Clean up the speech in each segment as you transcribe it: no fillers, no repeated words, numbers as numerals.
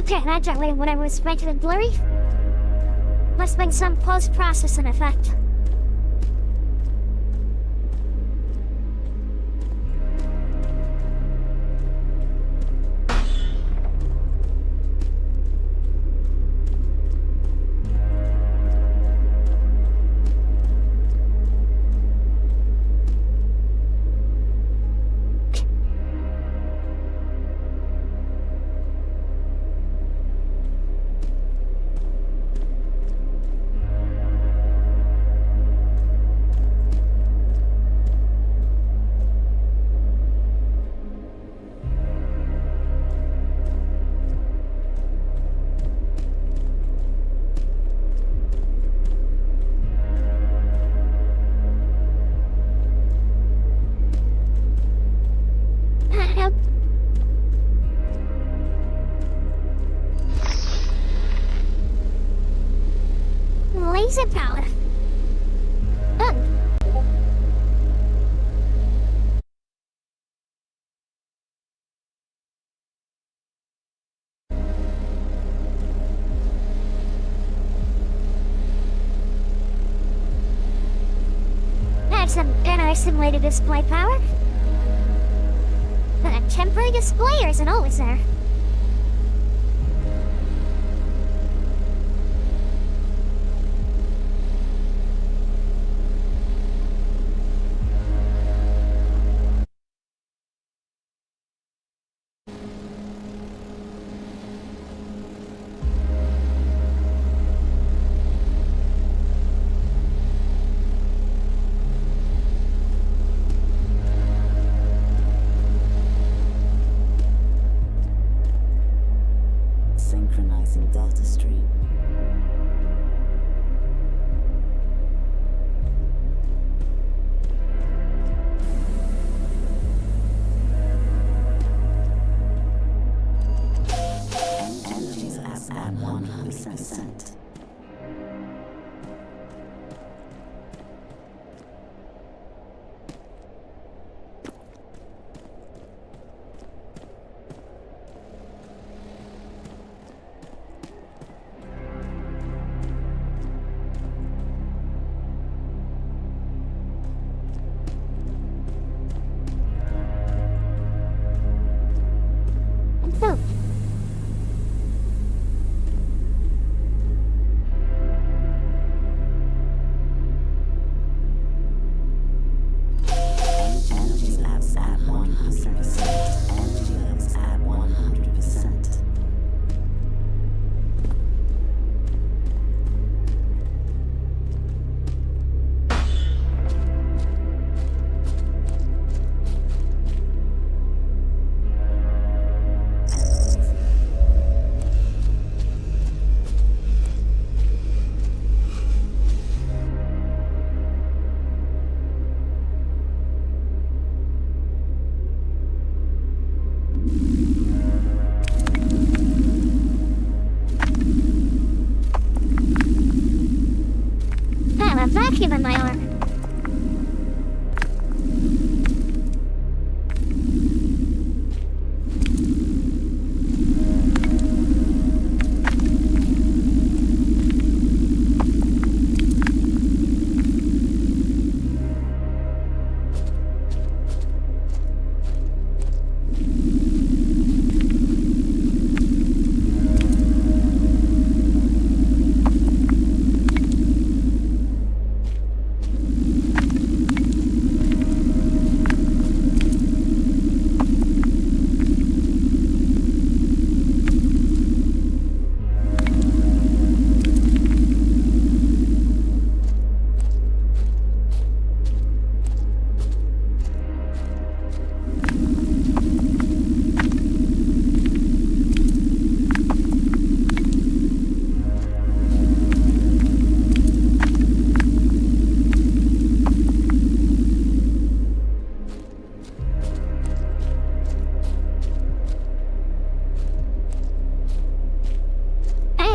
Okay, that gently when I was making it blurry. Must have been some post-processing effect. Laser power. That's some simulated display power. The temporary display isn't always there. a vacuum in my arm.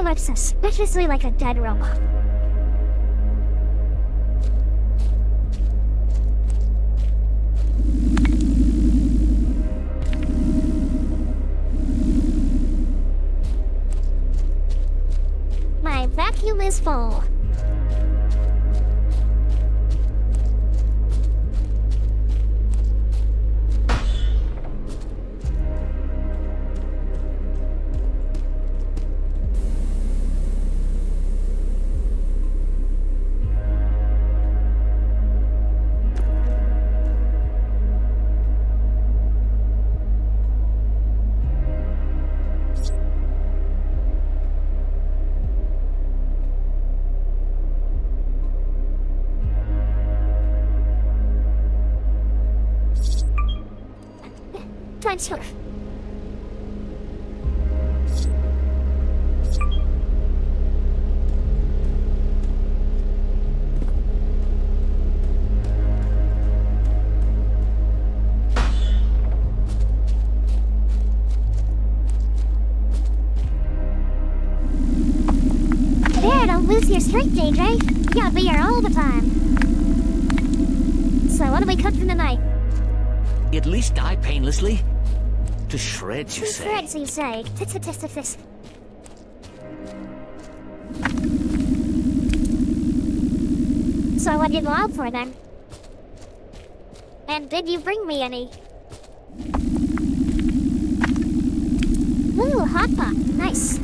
Looks suspiciously like a dead robot. My vacuum is full. Sure. There, don't lose your streak, JJ. You gotta be here all the time. So what do we cook for tonight? At least die painlessly. To shreds, you say? Shreds, you say. Tis. So what did you go out for then? And did you bring me any? Ooh, hot pot. Nice.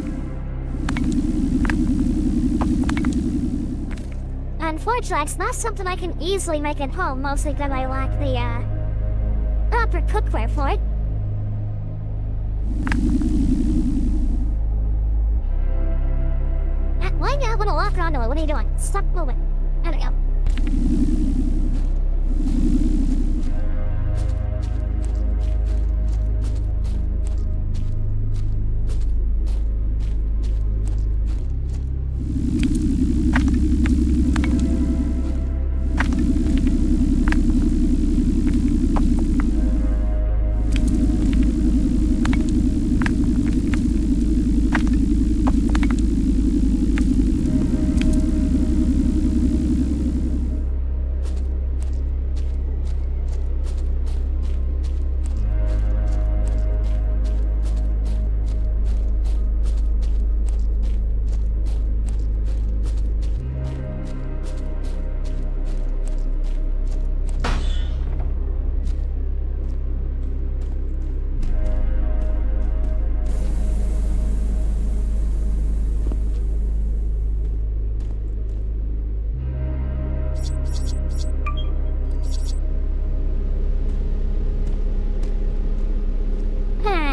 Unfortunately, it's not something I can easily make at home, mostly because I lack the, proper cookware for it. Why do I want to lock onto it? What are you doing? Stop moving. There we go.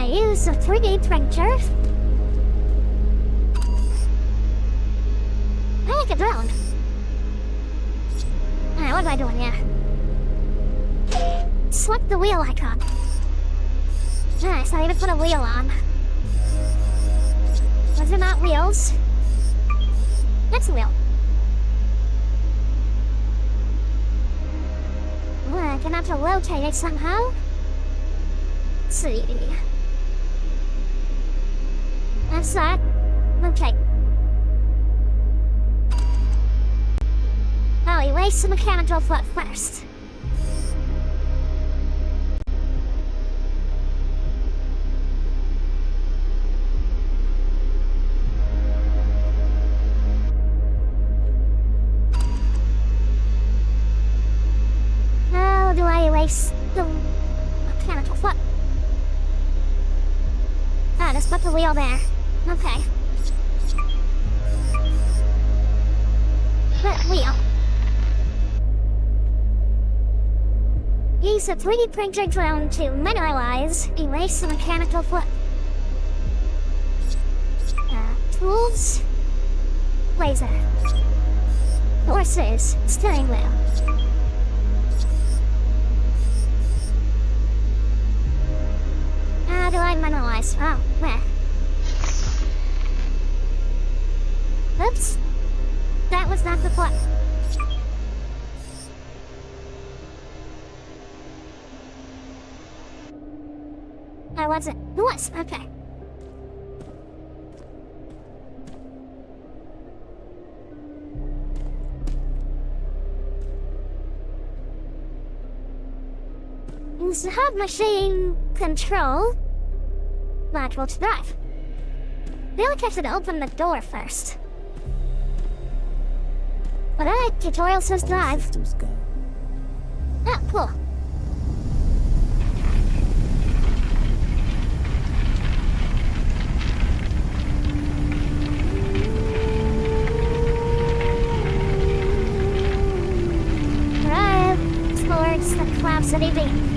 Use a 3D printer. I like a drone. What am I doing here? Select the wheel icon. Nice, I need to put a wheel on. Those are not wheels. That's a wheel. Well, I'm gonna have to rotate it somehow. Let's see. That's that. Okay. erase the mechanical foot first. How do I erase the mechanical foot? Ah, just put the wheel there. Okay. That wheel. Use a 3D printer drone to mineralize, erase the mechanical foot. Tools. Laser. Horses. Steering wheel. How do I mineralize? Oh, where? Oops. That was not the foot. I wasn't. It was. Okay. Use the hub machine control module to drive. Feel like I should open the door first. But alright, tutorial says drive. Systems go. Ah, cool. Drive towards the Cloud City Beam.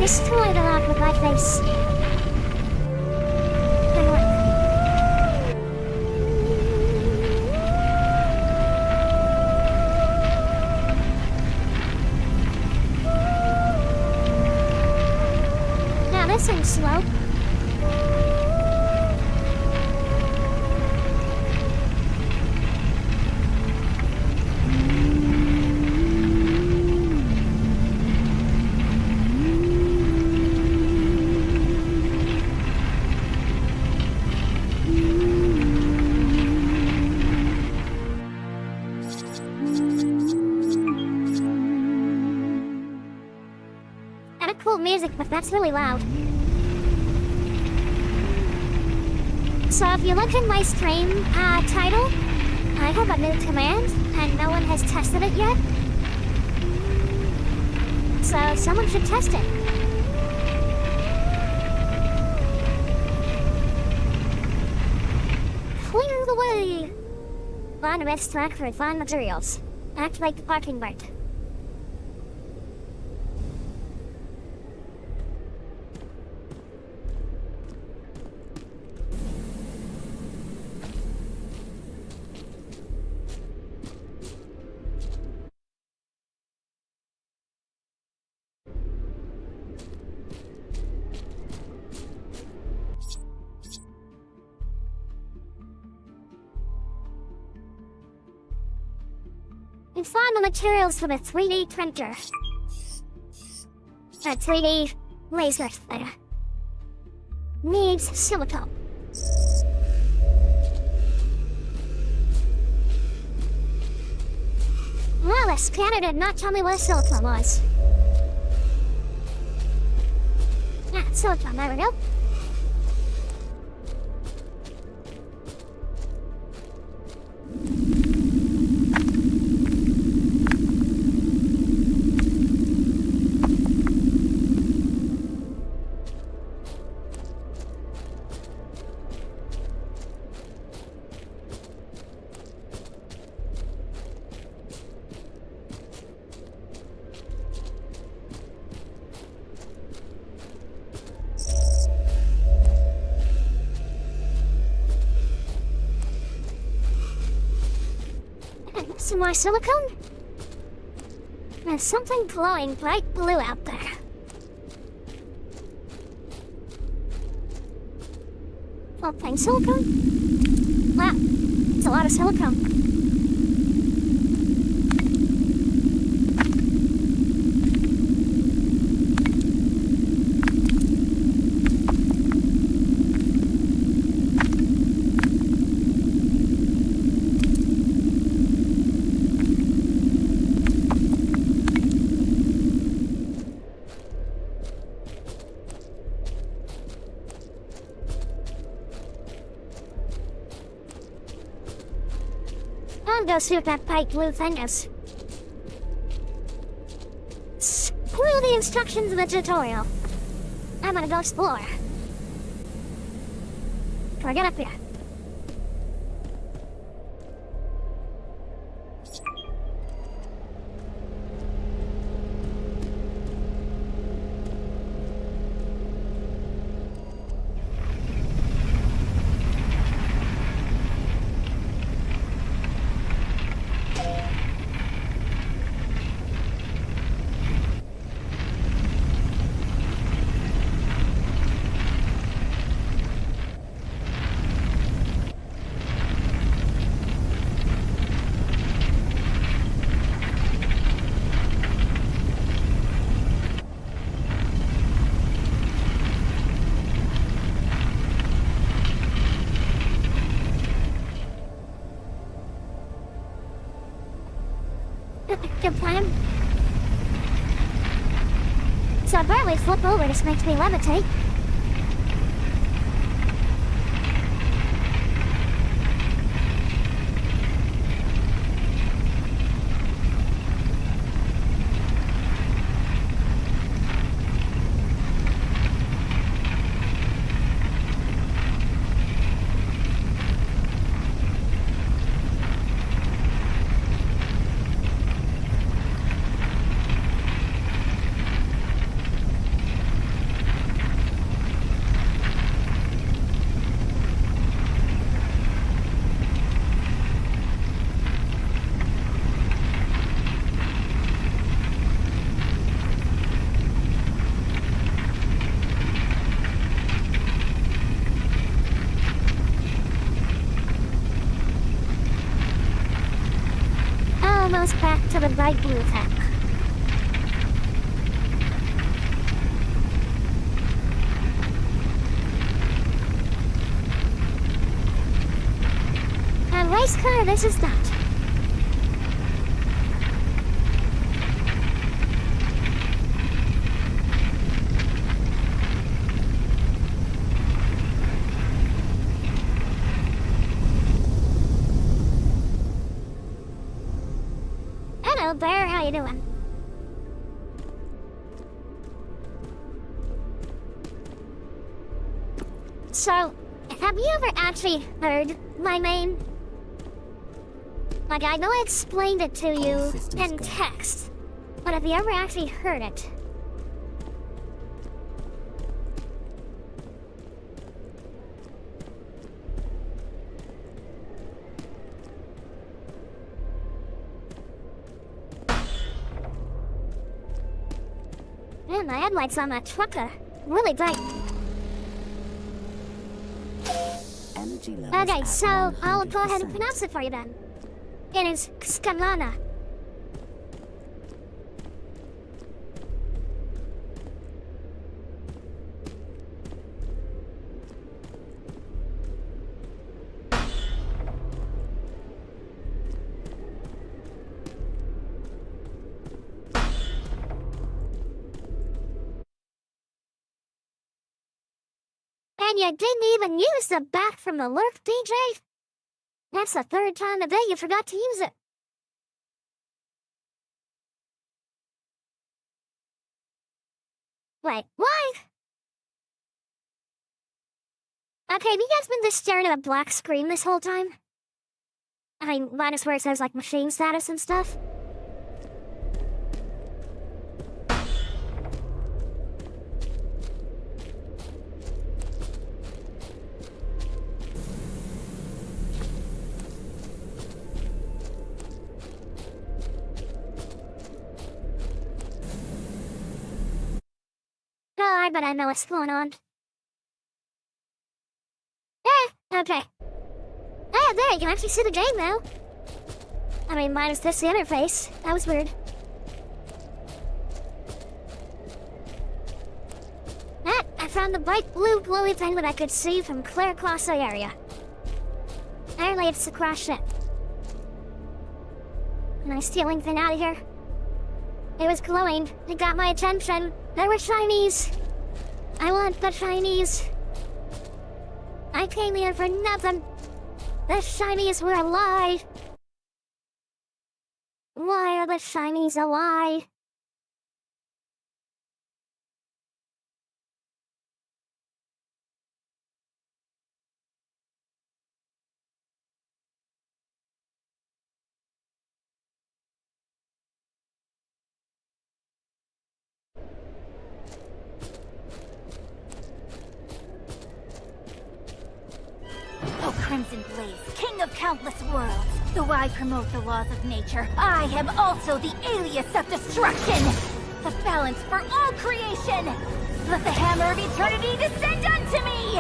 Destroy the rock with my face. Good work. Now this thing's slow. Music, but that's really loud. So if you look in my stream title, I have a new command, and no one has tested it yet. So someone should test it. Clear the way! Find a best track for refined materials. Activate the parking brake. We found the materials for the 3D printer. 3D laser there. Needs silicone. Well, the scanner did not tell me what a silicone was. Ah, silicone, there we go. Some more silicone? There's something glowing bright blue out there. Well, plain silicone? Wow, it's a lot of silicone. gonna go see what that bright blue thing is. Screw the instructions in the tutorial. I'm gonna go explore. Can I get up here? Good plan. So I barely flip over, this makes me levitate. Almost back to the bright blue tank. And race car, this is that. Hello, Bear. How you doing? So, have you ever actually heard my name? Like, I know I explained it to you in text, but have you ever actually heard it? Man, the headlights on that truck are really bright. Okay, so I'll go ahead and pronounce it for you then. It is skahl-ah-nah. And you didn't even use the bat from the lurk, DJ? That's the third time today you forgot to use it. Wait, why? Okay, have you guys been just staring at a black screen this whole time? I mean, minus where it says, like, machine status and stuff. Oh, I bet I know what's going on. Okay. Ah, there, you can actually see the game now. I mean, minus this interface. That was weird. I found the bright blue glowy thing that I could see from clear across the area. Apparently it's the crash ship. Can I steal anything out of here? It was glowing. It got my attention. There were shinies. I want the shinies. I came here for nothing. The shinies were a lie. Why are the shinies alive? O Crimson Blaze, king of countless worlds, though I promote the laws of nature, I am also the alias of destruction! The balance for all creation! Let the hammer of eternity descend unto me!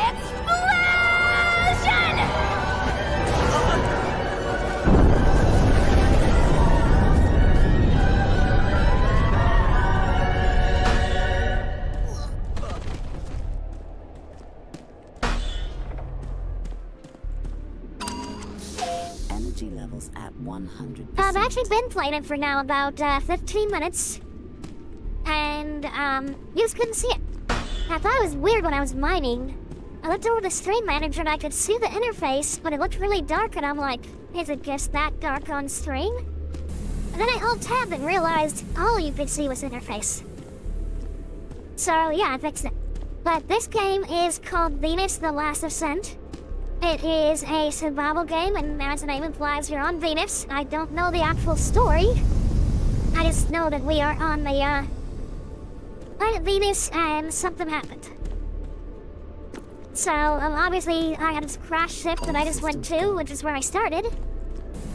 Explosion! Energy levels at 100%. I've actually been playing it for now about 15 minutes. And, you just couldn't see it. I thought it was weird when I was mining. I looked over the stream manager and I could see the interface, but it looked really dark and I'm like, is it just that dark on stream? And then I alt-tabbed and realized all you could see was the interface. So yeah, I fixed it. But this game is called Venus: The Last Ascent. It is a survival game, and as the name implies, you're on Venus. I don't know the actual story. I just know that we are on the, planet Venus, and something happened. So, obviously, I had this crash ship that I just went to, which is where I started.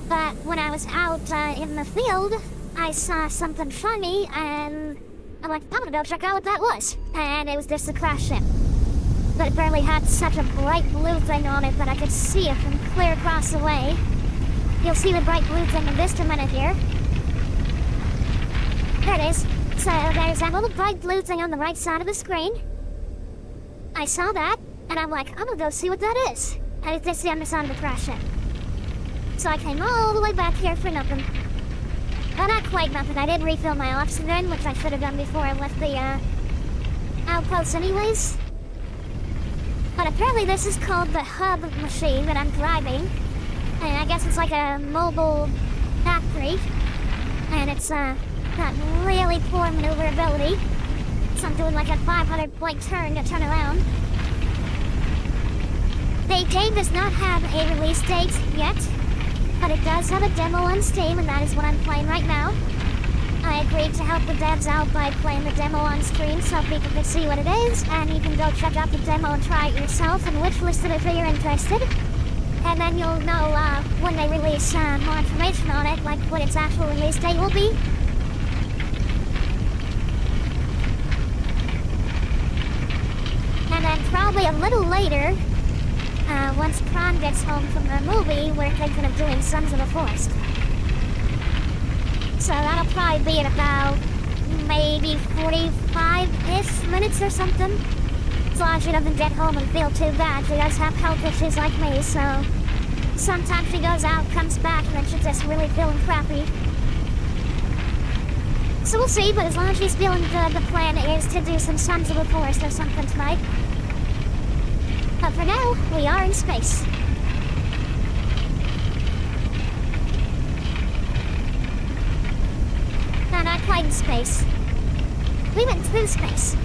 But when I was out, in the field, I saw something shiny, and I'm like, I'm gonna go check out what that was. And it was just a crash ship. But it apparently had such a bright blue thing on it that I could see it from clear across the way. You'll see the bright blue thing in just a minute here. There it is. So there's that little bright blue thing on the right side of the screen. I saw that, and I'm like, I'm gonna go see what that is. And it's just the underside of the crash ship. So I came all the way back here for nothing. Well, not quite nothing. I did refill my oxygen, which I should have done before I left the, outpost anyways. But apparently this is called the hub machine that I'm driving. And I guess it's like a mobile factory. And it's, got really poor maneuverability. So I'm doing like a 500-point turn to turn around. The game does not have a release date yet. But it does have a demo on Steam, and that is what I'm playing right now. I agreed to help the devs out by playing the demo on screen so people can see what it is, and you can go check out the demo and try it yourself and wishlist it if you're interested. And then you'll know when they release more information on it, like what its actual release date will be. And then probably a little later, once Prawn gets home from the movie, we're thinking of doing Sons of the Forest. So that'll probably be in about maybe 45-ish minutes or something. As long as she doesn't get home and feel too bad. She does have health issues like me, so sometimes she goes out, comes back, and then she's just really feeling crappy. So we'll see, but as long as she's feeling good, the plan is to do some Sons of the Forest or something tonight. But for now, we are in space. No, not quite in space. We went through space.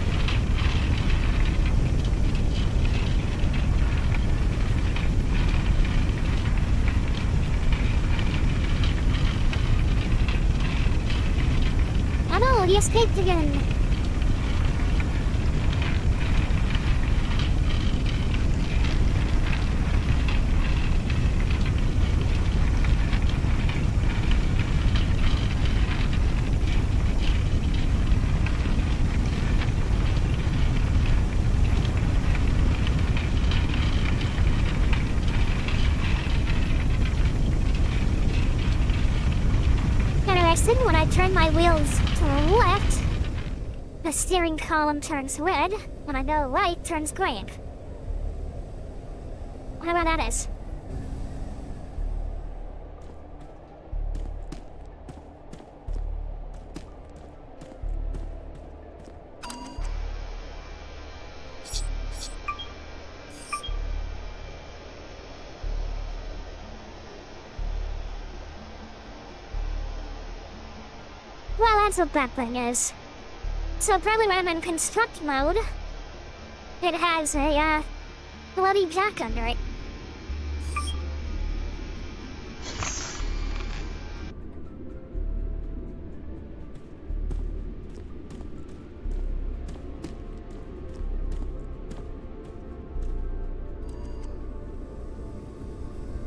Oh no, he escaped again. When I turn my wheels to the left, the steering column turns red. When I go right, turns green. Whatever that is. that's what that thing is. So probably when I'm in construct mode, it has a, bloody jack under it.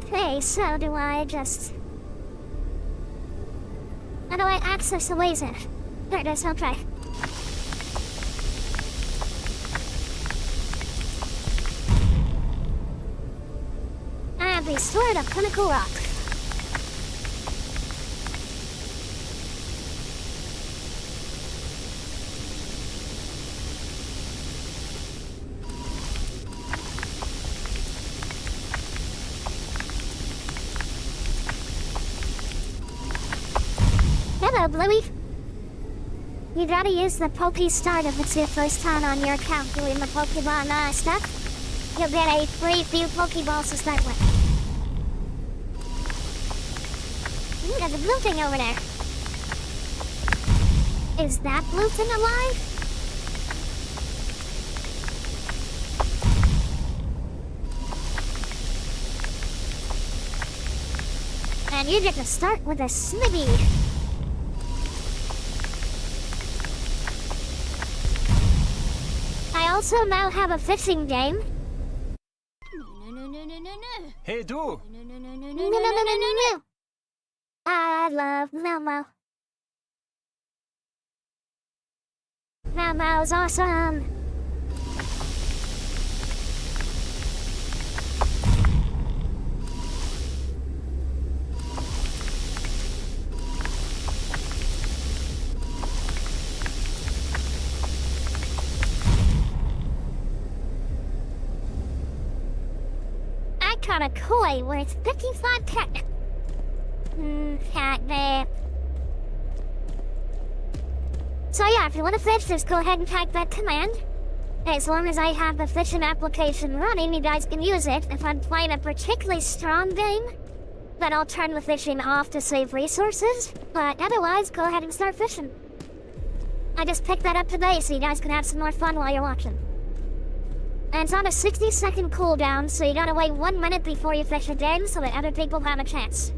Okay, so do I just... How do I access the laser? There it is, okay. I have restored a pinnacle rock. Hello, Bluey. You gotta use the Poke Start if it's your first time on your account doing the Pokemon stuff. You'll get a free few Pokeballs to start with. Ooh, there's a blue thing over there. Is that blue thing alive? And you get to start with a Snivy. I also now have a fishing game. Hey, do! No. I love Melmo. Melmo's awesome. I caught a koi worth 55 catnip. Catnip. So yeah, if you want to fish, just go ahead and type that command. As long as I have the fishing application running, you guys can use it. If I'm playing a particularly strong game, then I'll turn the fishing off to save resources. But otherwise, go ahead and start fishing. I just picked that up today so you guys can have some more fun while you're watching. And it's on a 60-second cooldown, so you gotta wait 1 minute before you fish again so that other people have a chance.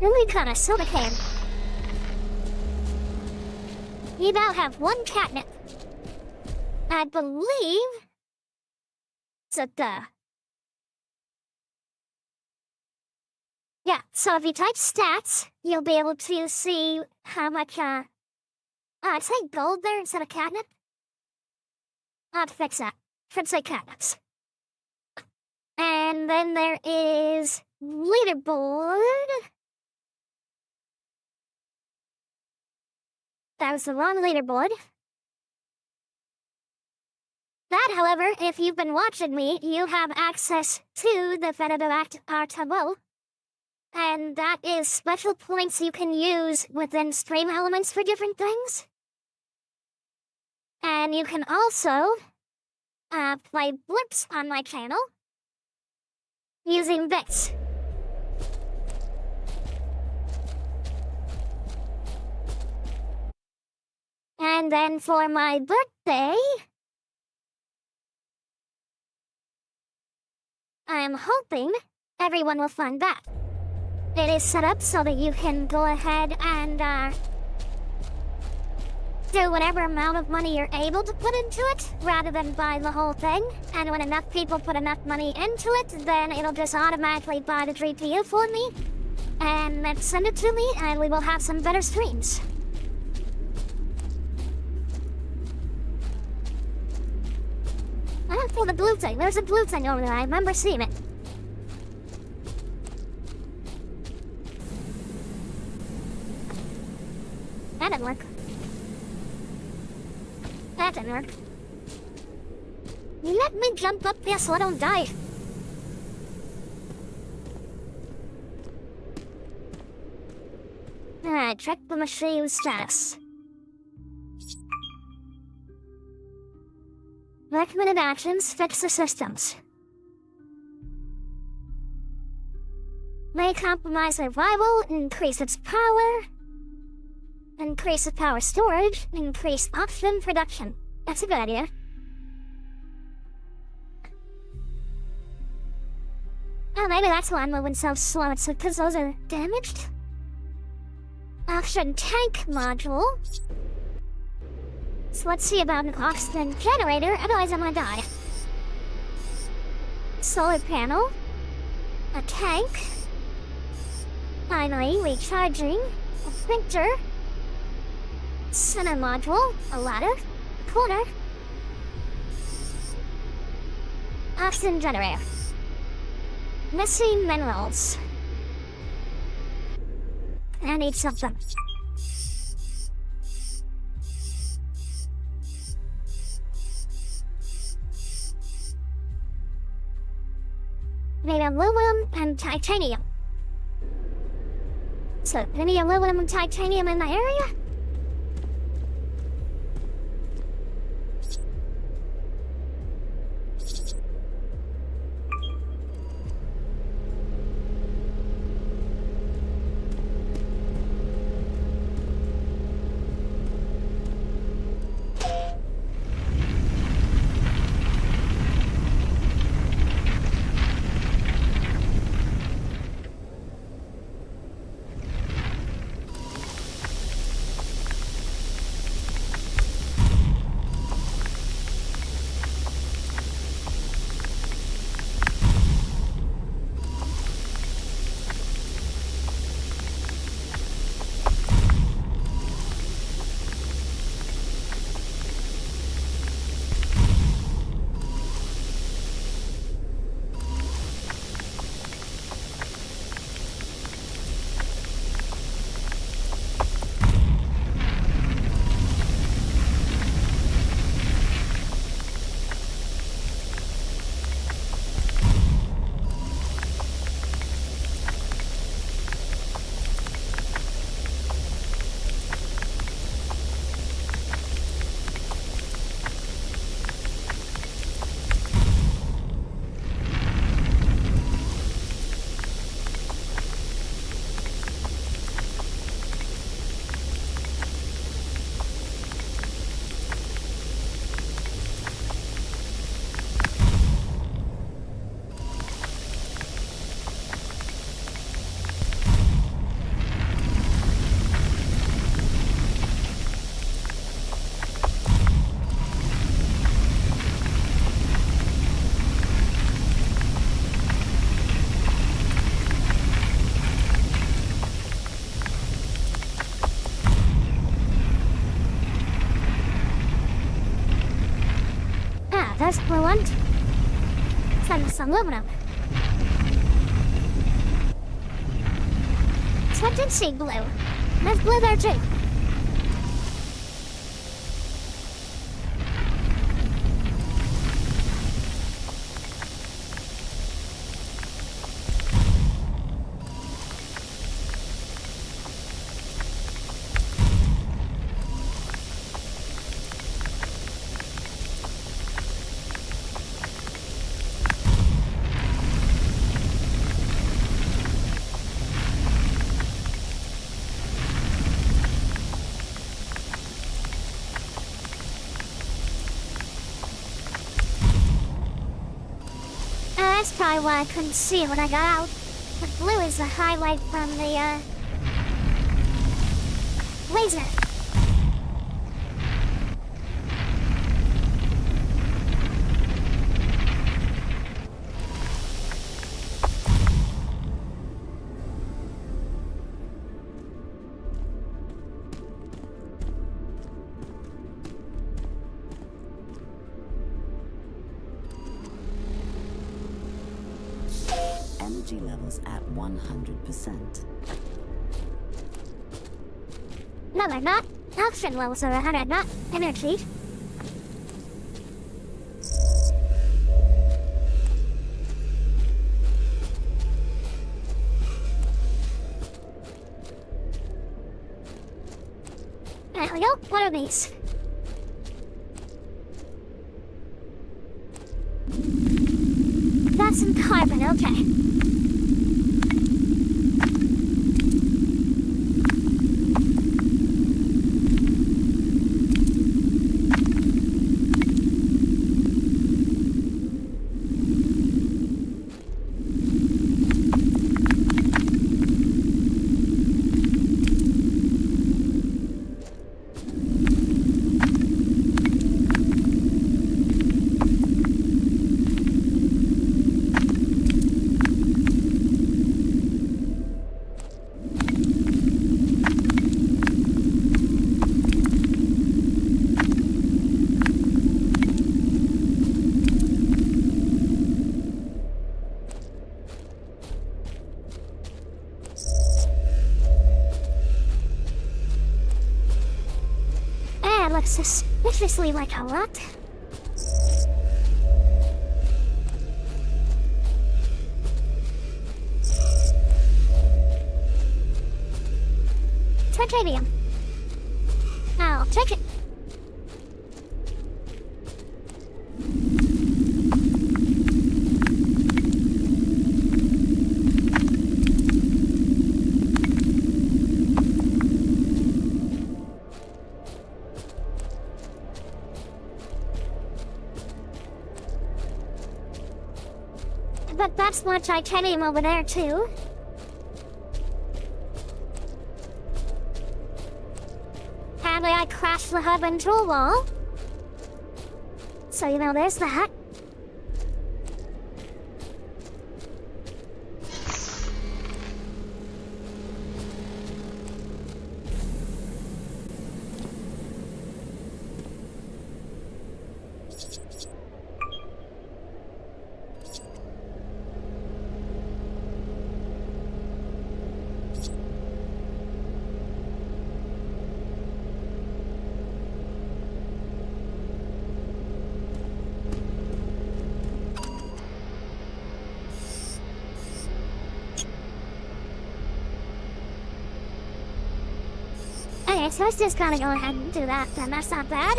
Really kind of soda can. You now have 1 catnip. I believe... It's a duh. Yeah, so if you type stats, you'll be able to see how much, it say gold there instead of catnip? I'll have to fix that. Should say catnips. And then there is leaderboard. That was the wrong leaderboard. That, however, if you've been watching me, you have access to the Federact Artabo. And that is special points you can use within stream elements for different things. And you can also play blips on my channel using bits. And then for my birthday, I am hoping everyone will find that. It is set up so that you can go ahead and do whatever amount of money you're able to put into it, rather than buy the whole thing. And when enough people put enough money into it, then it'll just automatically buy the GPU for me, and then send it to me, and we will have some better streams. I don't feel the blue thing. There's a blue thing over there. I remember seeing it. That didn't work. That didn't work. Let me jump up there so I don't die. Alright, check the machine status. Recommended actions fix the systems. May compromise survival, increase its power. Increase the power storage, increase oxygen production. That's a good idea. Oh, maybe that's why I'm moving so slow. It's because those are damaged. Oxygen tank module. So let's see about an oxygen generator, otherwise I'm gonna die. Solar panel. A tank. Finally, recharging. A printer. Center module. A ladder. Corner. Oxygen generator. Missing minerals. I need something. Need aluminum and titanium. So, any aluminum and titanium in the area? There's blue one. Some aluminum. So I did see blue. There's blue there too. That's probably why I couldn't see it when I got out. The blue is the highlight from the, laser. Energy levels at 100%. No, they're not. Oxygen levels are 100, not energy. There we go. What are these? some carbon, okay. Looks suspiciously like a lot. Titanium. I'll take it. But that's more titanium over there, too. Apparently I crashed the hub into a wall. So, there's that. Okay, so let's just gotta go ahead and do that then. That's not bad.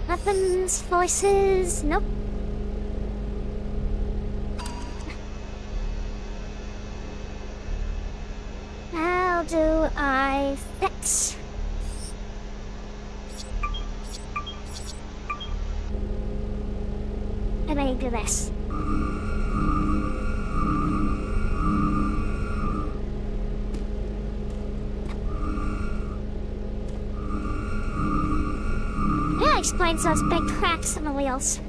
Weapons, voices, nope. How do I fix? And I do this. Explains those big cracks in the wheels.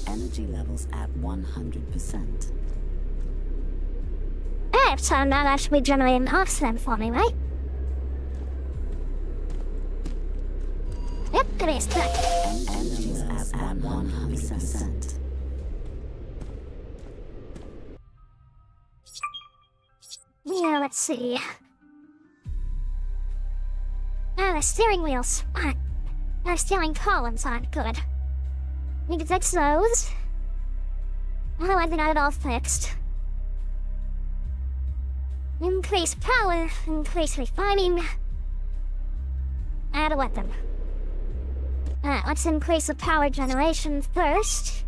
Energy levels at 100%. Hey, so now that should be generating oxygen for me, right? Yep, it is. Good. Energy levels at 100%. Yeah, let's see. Ah, the steering wheels. The steering columns aren't good. We can fix those. Oh, I think I got it all fixed. Increase power, increase refining. Add a weapon. Let's increase the power generation first.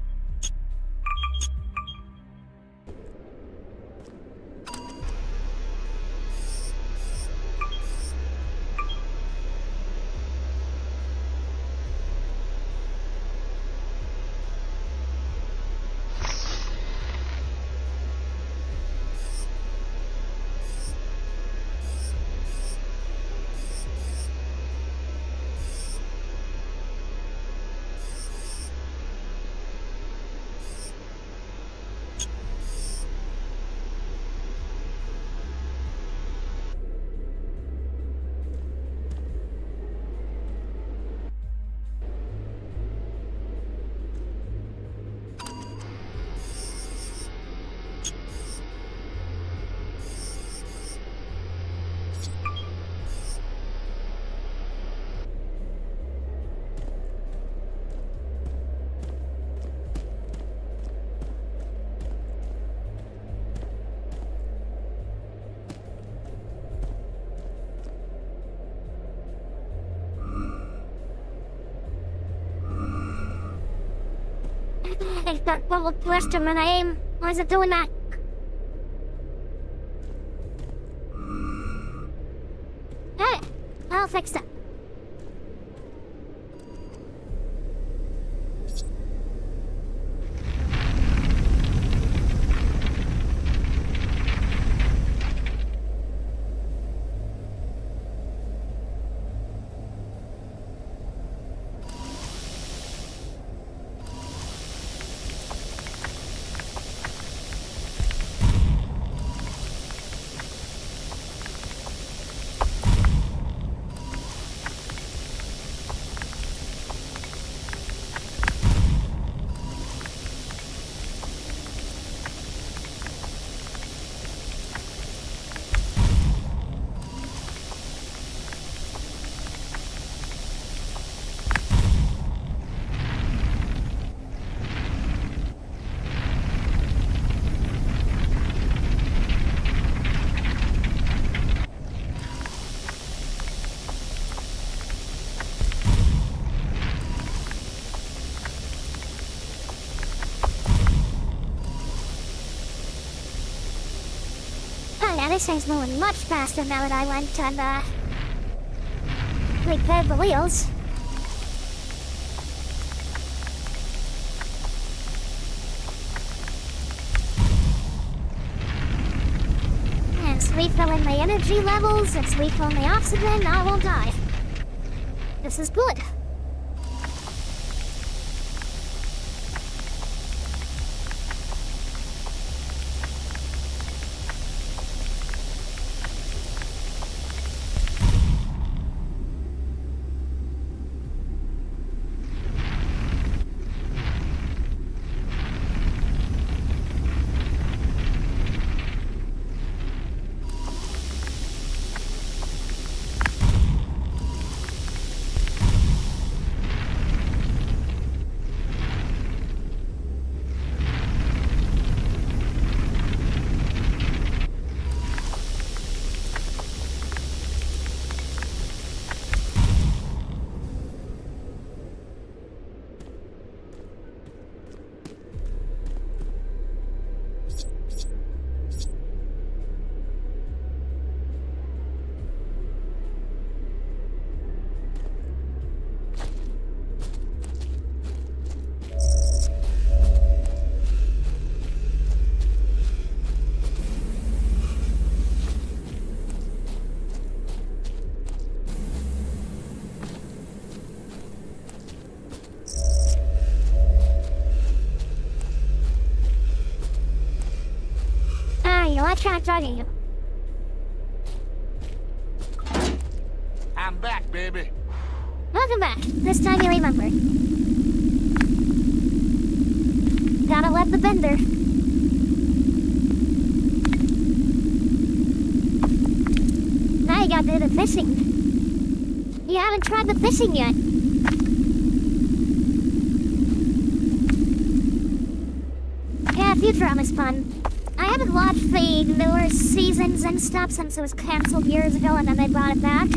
I got bubble blast in my name. Why is it doing that? Hey, I'll fix that. Yeah, this thing's moving much faster now that I went and, repaired the wheels. And it's refilling my energy levels, it's refilling the oxygen, now I won't die. This is good. I tried talking you. I'm back, baby. Welcome back. This time you remember. Gotta let the bender. Now you gotta do the fishing. You haven't tried the fishing yet. Yeah, Futurama's fun. I haven't watched the newer seasons and stuff since it was cancelled years ago and then they brought it back.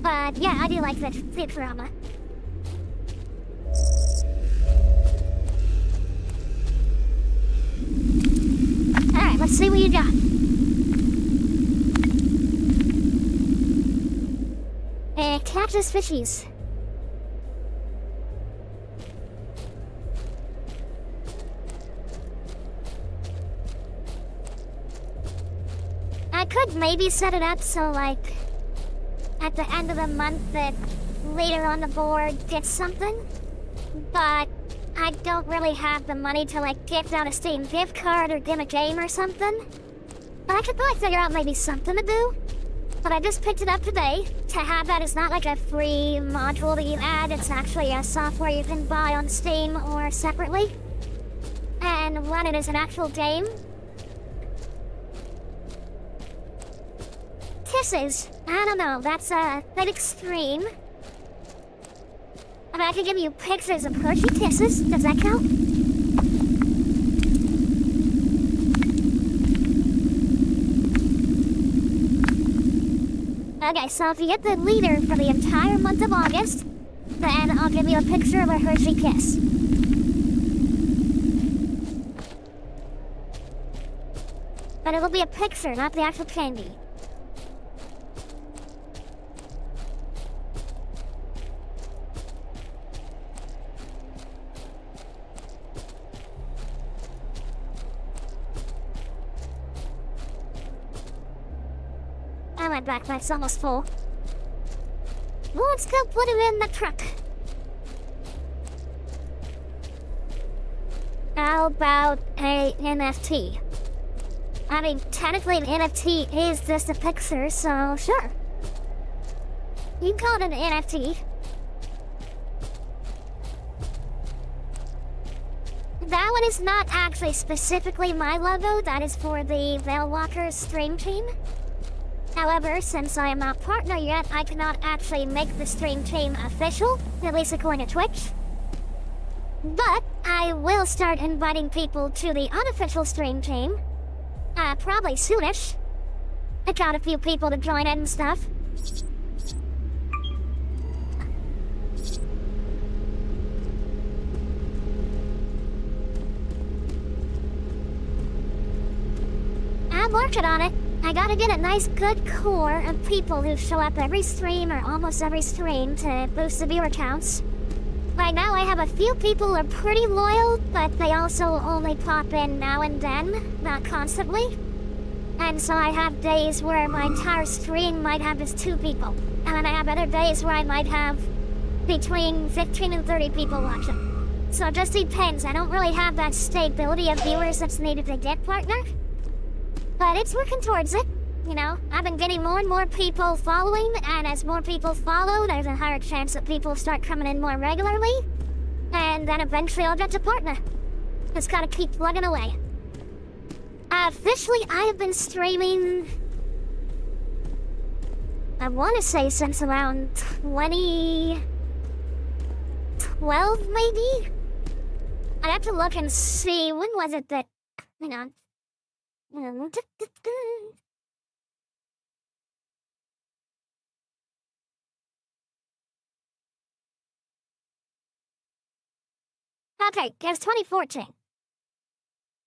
But yeah, I do like Futurama. Alright, let's see what you got. Cactus fishies. I could maybe set it up so, like, at the end of the month that later on the board gets something, but I don't really have the money to, like, gift out a Steam gift card or give a game or something. But I could probably figure out maybe something to do. But I just picked it up today to have that. It's not like a free module that you add, it's actually a software you can buy on Steam or separately. And run it as an actual game. Kisses. I don't know, that's a bit extreme. But I can give you pictures of Hershey kisses. Does that count? Okay, so if you get the leader for the entire month of August, then I'll give you a picture of a Hershey kiss. But it'll be a picture, not the actual candy. My backpack's almost full. Let's go put it in the truck. How about a NFT? I mean, technically an NFT is just a picture, so sure. You can call it an NFT. That one is not actually specifically my logo, that is for the Veilwalker stream team. However, since I am not partner yet, I cannot actually make the stream team official, at least according to Twitch. But I will start inviting people to the unofficial stream team, probably soonish. I got a few people to join in and stuff. I'm working on it. I gotta get a nice good core of people who show up every stream or almost every stream to boost the viewer counts. Right now I have a few people who are pretty loyal, but they also only pop in now and then, not constantly. And so I have days where my entire stream might have just 2 people. And then I have other days where I might have between 15 and 30 people watching. So it just depends. I don't really have that stability of viewers that's needed to get partner. But it's working towards it, you know. I've been getting more and more people following, and as more people follow, there's a higher chance that people start coming in more regularly. And then eventually I'll get to partner. Just gotta keep plugging away. Officially, I have been streaming, I want to say since around 2012, maybe? I'd have to look and see, when was it that, hang on. Okay, it was 2014.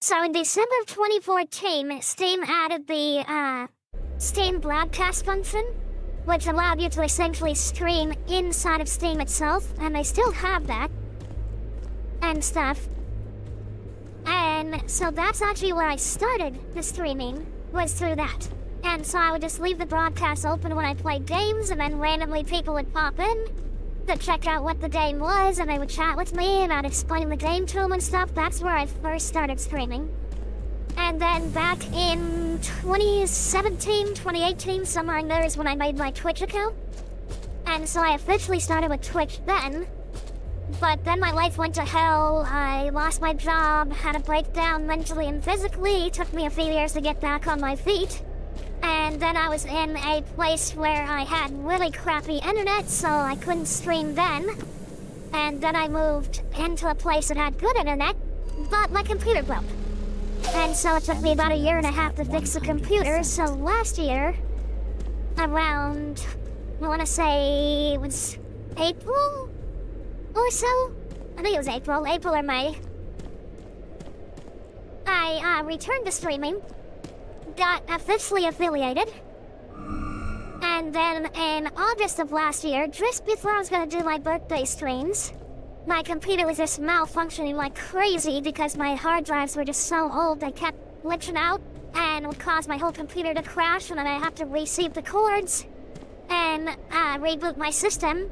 So in December of 2014, Steam added the Steam broadcast function, which allowed you to essentially stream inside of Steam itself, and they still have that and stuff. And so that's actually where I started the streaming, was through that. And so I would just leave the broadcast open when I played games, and then randomly people would pop in to check out what the game was, and they would chat with me, and I'd explain the game to them and stuff. That's where I first started streaming. And then back in 2017, 2018, somewhere in there is when I made my Twitch account. And so I officially started with Twitch then. But then my life went to hell. I lost my job, had a breakdown mentally and physically. It took me a few years to get back on my feet. And then I was in a place where I had really crappy internet, so I couldn't stream then. And then I moved into a place that had good internet, but my computer broke. And so it took me about 1.5 years to fix the computer, so last year, around, I want to say it was April or so, I think it was April or May. I returned to streaming, got officially affiliated, and then in August of last year, just before I was gonna do my birthday streams, my computer was just malfunctioning like crazy because my hard drives were just so old they kept glitching out and would cause my whole computer to crash, and then I have to receive the cords and reboot my system.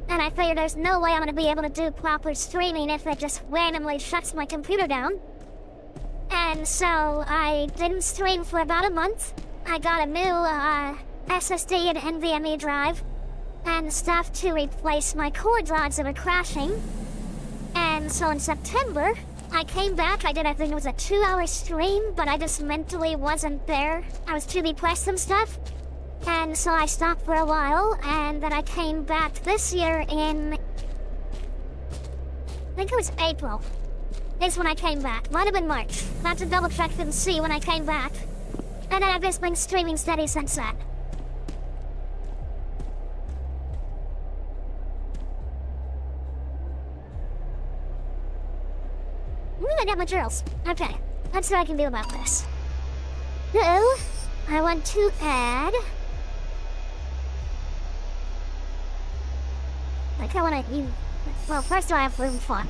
And I figured there's no way I'm gonna be able to do proper streaming if it just randomly shuts my computer down. And so I didn't stream for about a month. I got a new SSD and NVMe drive and stuff to replace my core drives that were crashing. And so in September, I came back. I think it was a 2-hour stream, but I just mentally wasn't there. I was too depressed and stuff. And so I stopped for a while, and then I came back this year in... I think it was April. Is when I came back. Might have been March. I have to double check and see when I came back. And then I've just been streaming steady since then. I got materials. Okay, let's see what I can do about this. So, I want to add... Like, I want to use... Well, first do I have room for?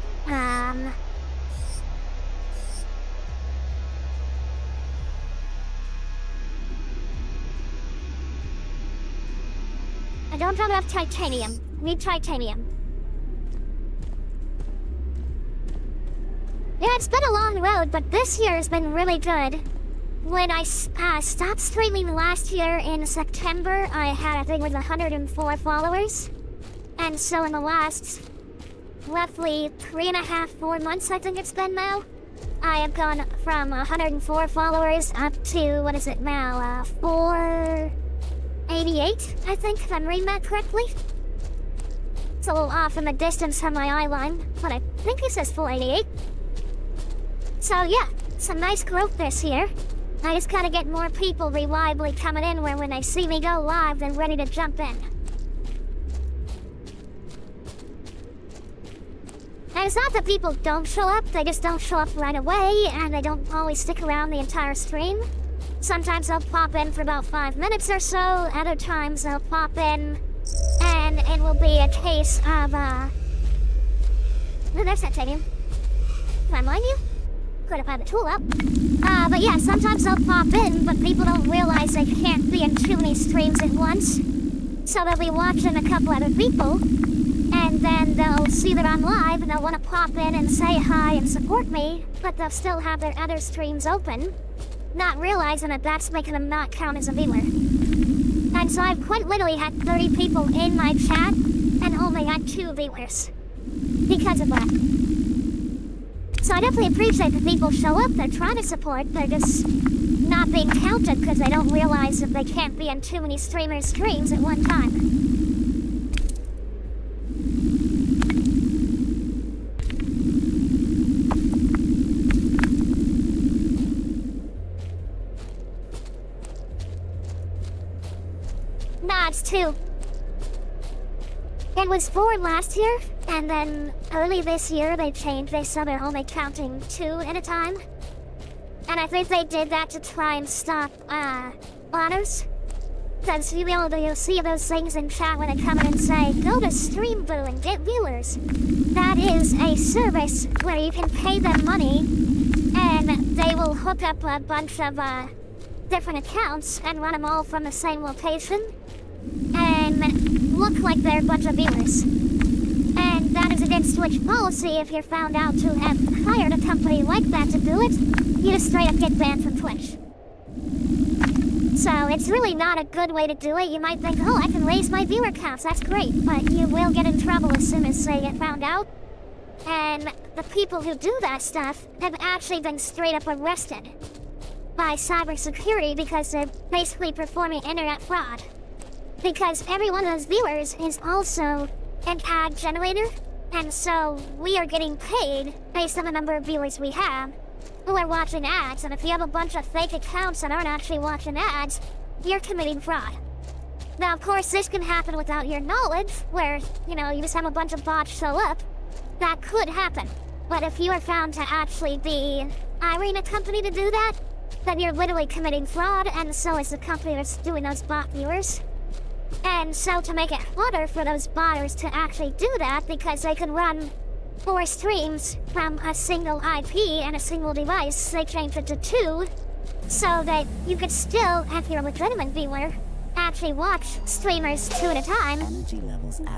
I don't have enough titanium. I need titanium. Yeah, it's been a long road, but this year has been really good. When I stopped streaming last year in September, I had, I think it was 104 followers. And so in the last roughly 3.5, 4 months, I think it's been now, I have gone from 104 followers up to, what is it now, 488, I think, if I'm reading that correctly. It's a little off in the distance on my eye line, but I think it says 488. So yeah, some nice growth this year. I just gotta get more people reliably coming in where when they see me go live, they're ready to jump in. And it's not that people don't show up, they just don't show up right away, and they don't always stick around the entire stream. Sometimes they'll pop in for about 5 minutes or so, other times they'll pop in, and it will be a case of, Oh, there's titanium. Can I mine you? Could have had the tool up. But yeah, sometimes they'll pop in, but people don't realize they can't be in too many streams at once. So they'll be watching a couple other people, and then they'll see that I'm live, and they'll want to pop in and say hi and support me, but they'll still have their other streams open, not realizing that that's making them not count as a viewer. And so I've quite literally had 30 people in my chat, and only had 2 viewers. Because of that. So I definitely appreciate that people show up, they're trying to support, they're just not being counted because they don't realize that they can't be in too many streamers' streams at one time. Nah, it's 2. It was 4 last year, and then early this year they changed it so they're only counting 2 at a time. And I think they did that to try and stop, honors. Because you'll see those things in chat when they come in and say, go to Stream Boo and get viewers. That is a service where you can pay them money, and they will hook up a bunch of, different accounts and run them all from the same location. And look like they're a bunch of viewers. And that is against Twitch policy. If you're found out to have hired a company like that to do it, you just straight up get banned from Twitch. So it's really not a good way to do it. You might think, oh, I can raise my viewer counts, that's great, but you will get in trouble as soon as they get found out. And the people who do that stuff have actually been straight up arrested by cybersecurity because they're basically performing internet fraud. Because every one of those viewers is also an ad generator, and so we are getting paid based on the number of viewers we have who are watching ads, and if you have a bunch of fake accounts that aren't actually watching ads, you're committing fraud. Now, of course, this can happen without your knowledge, where, you just have a bunch of bots show up, that could happen. But if you are found to actually be ai-ren a company to do that, then you're literally committing fraud, and so is the company that's doing those bot viewers. And so to make it harder for those botters to actually do that, because they can run 4 streams from a single IP and a single device, they changed it to 2, so that you could still, if you're a legitimate viewer, actually watch streamers 2 at a time.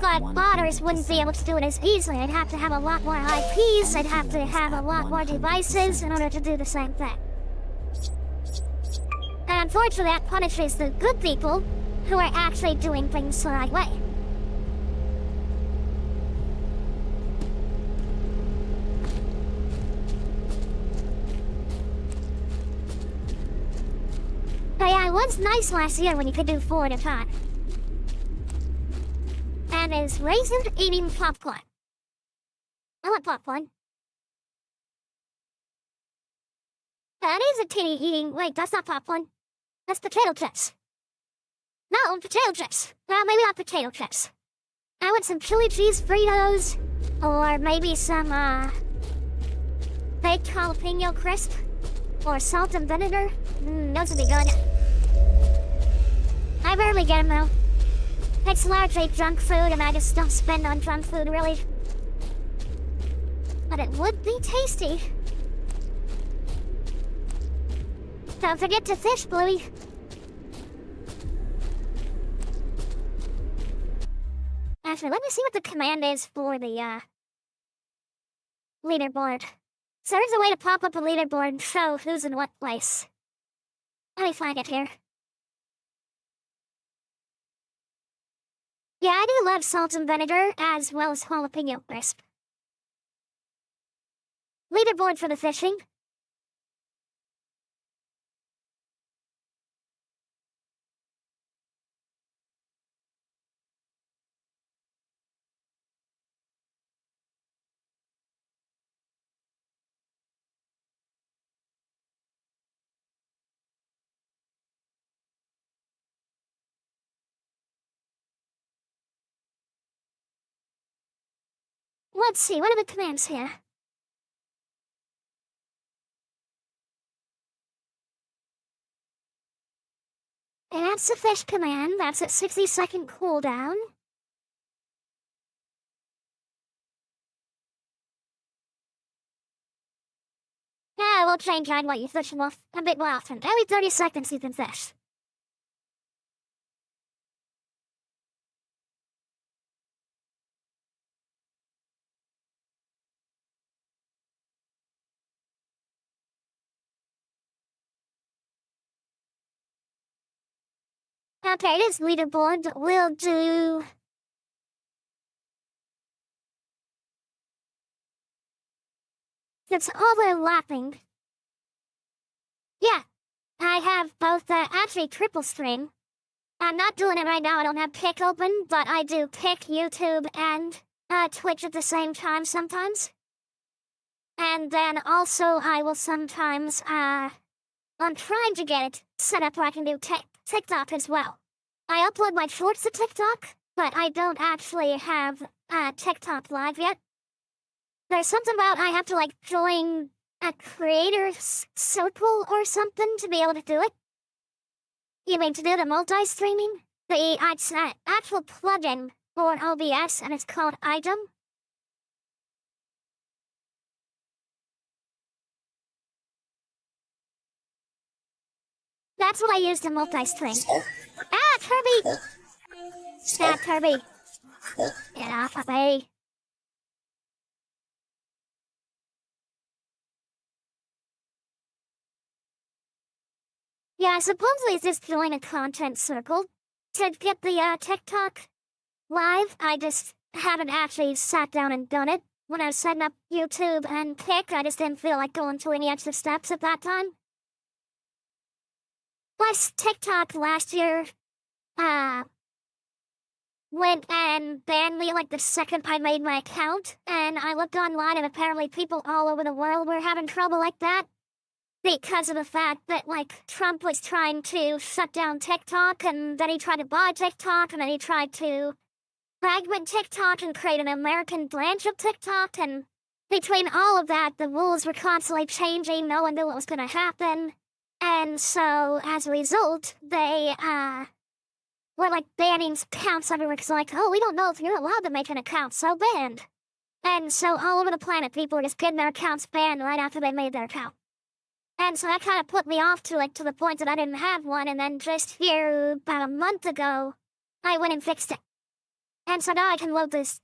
But botters wouldn't be able to do it as easily. They'd have to have a lot more IPs, they'd have to have a lot more devices in order to do the same thing. And unfortunately, that punishes the good people who are actually doing things the right way. But yeah, it was nice last year when you could do 4 at a time. And is Raisin eating popcorn? I want popcorn. That is a titty eating. Wait, that's not popcorn. That's potato chips. No, potato chips. Well, maybe not potato chips. I want some chili cheese Fritos, or maybe some baked jalapeno crisp, or salt and vinegar. Those would be good. I rarely get them though. It's largely junk food, and I just don't spend on junk food really. But it would be tasty. Don't forget to fish, Bluey. Actually, let me see what the command is for the, leaderboard. So there's a way to pop up a leaderboard and show who's in what place. Let me find it here. Yeah, I do love salt and vinegar, as well as jalapeno crisp. Leaderboard for the fishing. Let's see, what are the commands here? And that's the fish command, that's a 60-second cooldown. Yeah, we'll change on what you fish them off a bit more often. Every 30 seconds you can fish. Okay, this leaderboard will do... It's overlapping. Yeah, I have both, actually triple stream. I'm not doing it right now, I don't have Pick open, but I do Pick, YouTube, and Twitch at the same time sometimes. And then also I will sometimes, I'm trying to get it set up where I can do TikTok as well. I upload my shorts to TikTok, but I don't actually have TikTok live yet. There's something about I have to like join a creator's circle or something to be able to do it. You mean to do the multi-streaming? It's an actual plugin for OBS and it's called Item. That's what I use to multi-stream. Ah, Kirby! Stop, Kirby. Get off of me. Yeah, supposedly it's just join a content circle to get the TikTok live. I just haven't actually sat down and done it. When I was setting up YouTube and Kick, I just didn't feel like going through any extra steps at that time. Plus, TikTok last year, went and banned me like the second I made my account, and I looked online and apparently people all over the world were having trouble like that. Because of the fact that, like, Trump was trying to shut down TikTok, and then he tried to buy TikTok, and then he tried to fragment TikTok and create an American branch of TikTok, and between all of that, the rules were constantly changing, no one knew what was gonna happen. And so, as a result, they, were like banning accounts everywhere, because like, oh, we don't know if you're allowed to make an account, so banned. And so all over the planet, people were just getting their accounts banned right after they made their account. And so that kind of put me off to the point that I didn't have one, and then just here, about a month ago, I went and fixed it. And so now I can load this,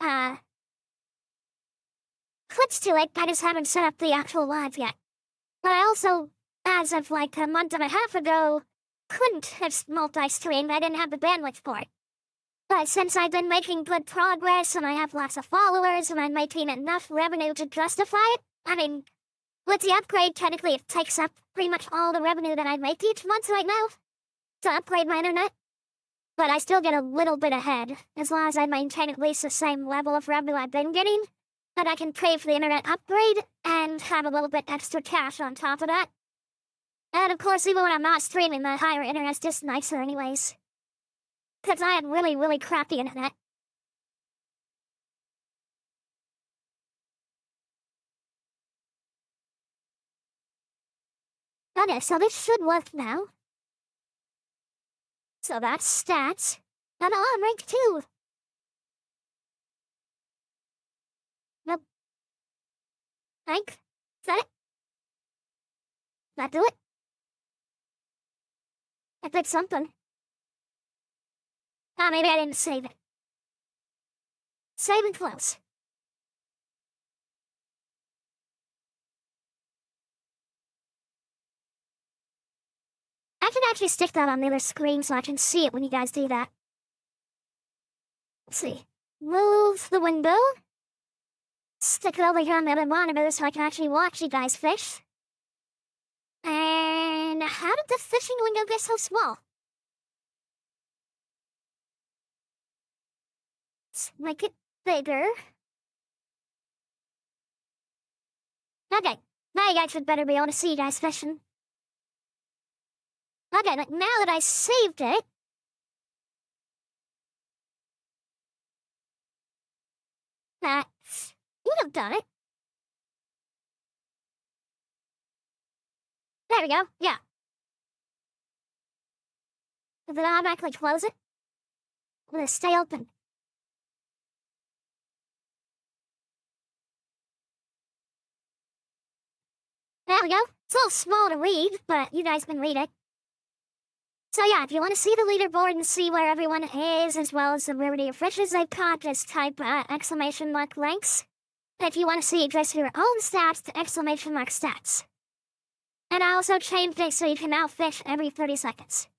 clips to it, I just haven't set up the actual live yet. But I also, as of like a month and a half ago, couldn't have multi-streamed, I didn't have the bandwidth for it. But since I've been making good progress, and I have lots of followers, and I'm making enough revenue to justify it, I mean, with the upgrade, technically it takes up pretty much all the revenue that I make each month right now to upgrade my internet. But I still get a little bit ahead, as long as I maintain at least the same level of revenue I've been getting, that I can pay for the internet upgrade and have a little bit extra cash on top of that. And of course, even when I'm not streaming, the higher internet's just nicer anyways. Because I had really, really crappy internet. Okay, so this should work now. So that's stats. And I'm rank 2. Nope. Rank? Is that it? That do it? I did something. Ah, maybe I didn't save it. Save and close. I can actually stick that on the other screen so I can see it when you guys do that. Let's see. Move the window. Stick it over here on the other monitor so I can actually watch you guys fish. And how did the fishing window get so small? Let's make it bigger. Okay, now you guys should better be able to see you guys fishing. Okay, but now that I saved it, that's, you have done it. There we go, yeah. Did it automatically close it? Will it stay open? There we go. It's a little small to read, but you guys can read it. So yeah, if you want to see the leaderboard and see where everyone is, as well as the rarity of fishes they've caught, just type exclamation mark links. If you want to see just your own stats to exclamation mark stats. And I also changed it so you can now fish every 30 seconds.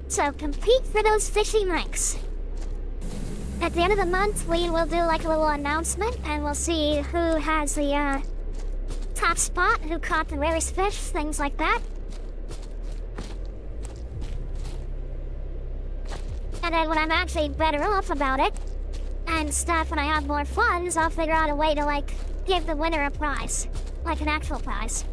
So compete for those fishing ranks. At the end of the month, we will do like a little announcement, and we'll see who has the top spot, who caught the rarest fish, things like that. And then when I'm actually better off about it, and stuff, and I have more funds, I'll figure out a way to like give the winner a prize, like an actual prize.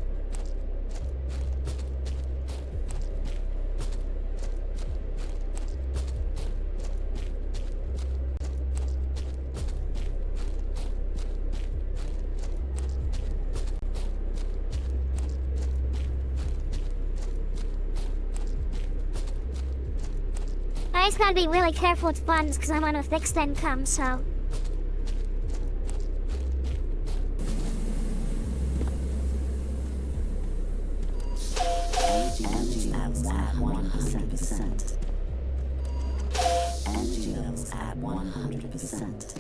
I just gotta be really careful with funds because I'm on a fixed income, so. Energy levels at 100%. Energy levels at 100%.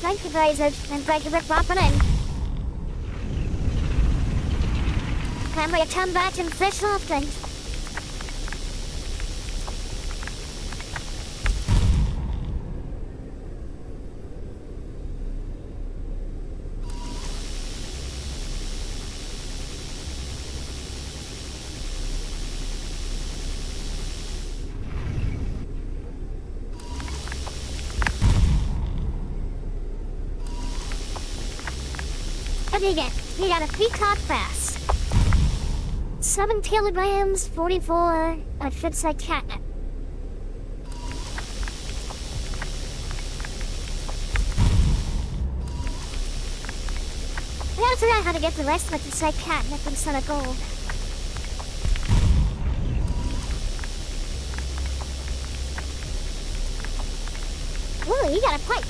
Thank you, Razor, and thank you for popping in. Remember to come back and fish often. What do you get? You got a peacock bass. 7 kilograms, 44, it fits like catnip. I gotta figure out how to get the rest of it to say catnip instead of gold. Ooh, you got a pike.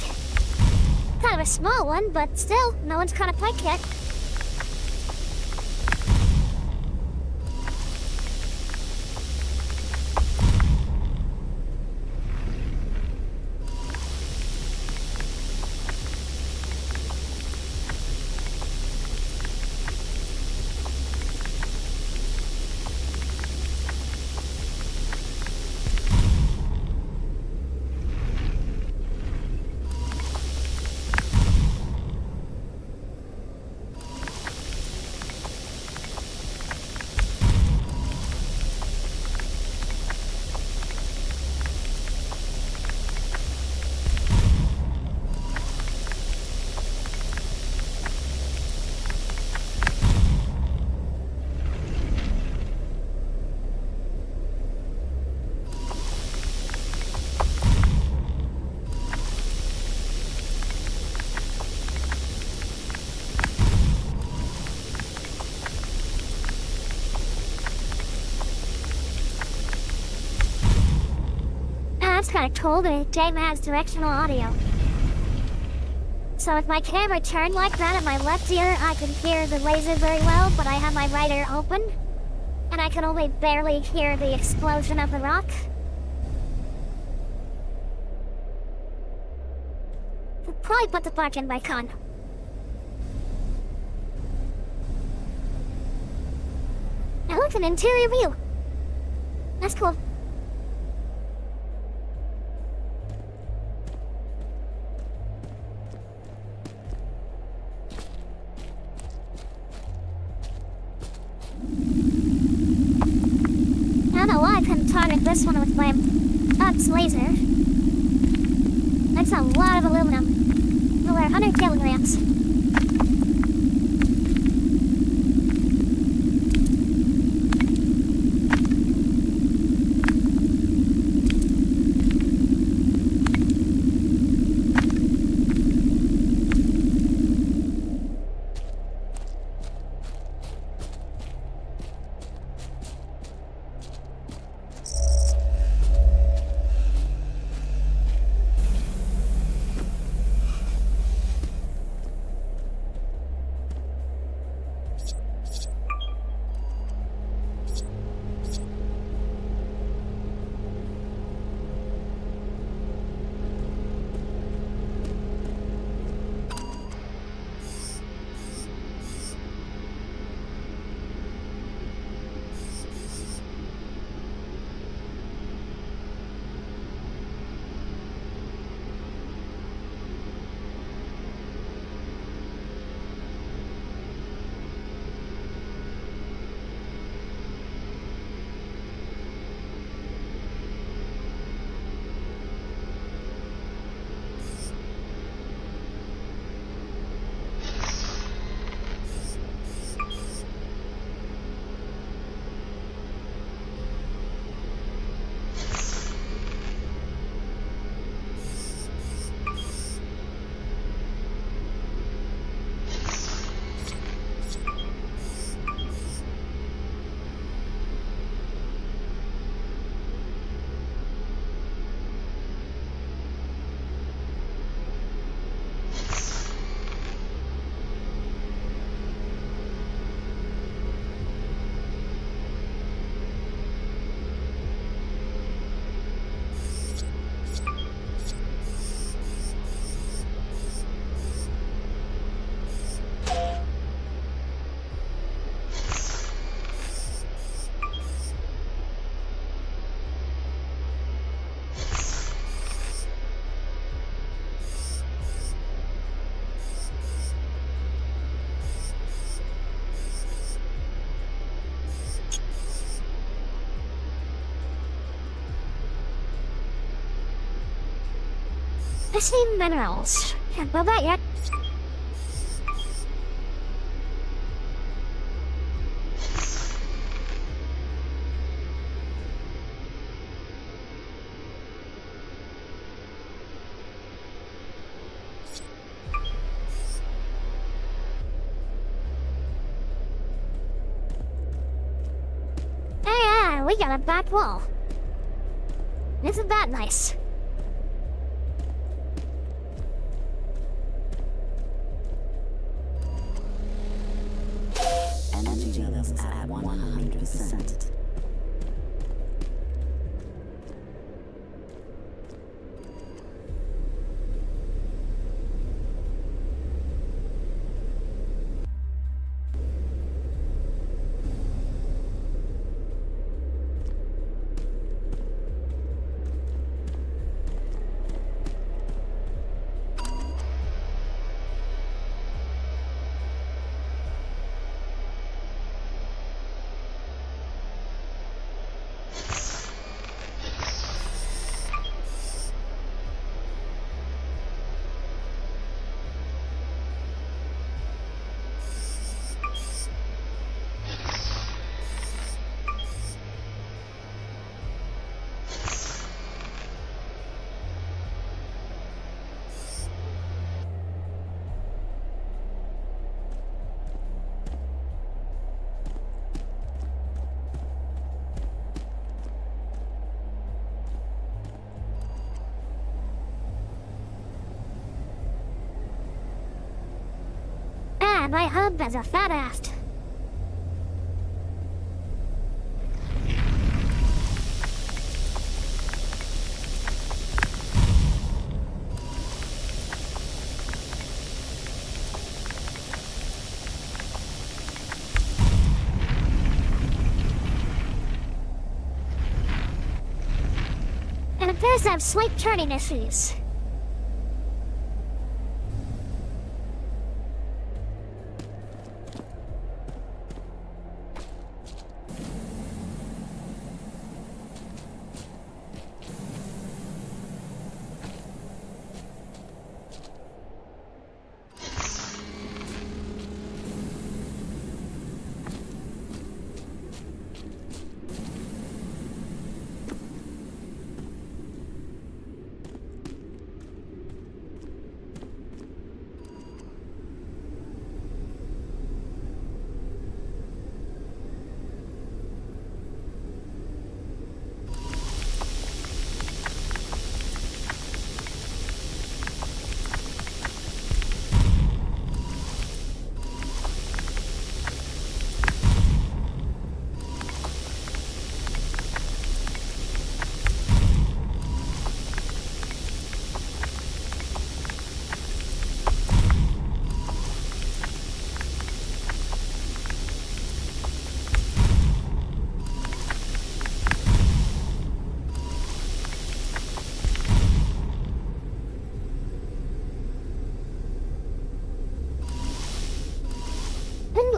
Kind of a small one, but still, no one's caught a pike yet. That's kind of cool, the game has directional audio. So if my camera turned like that at my left ear, I can hear the laser very well, but I have my right ear open, and I can only barely hear the explosion of the rock. I'll probably put the bark in my con. Now look, an interior view. That's cool. I don't know why I couldn't target this one with my Ups laser. That's a lot of aluminum. Over 100 kilograms. Missing minerals. Can't build that yet. Hey, we got a back wall. Isn't that nice? Energy levels at 100%. And my hub is a fat ass. And it appears to have slight turning issues.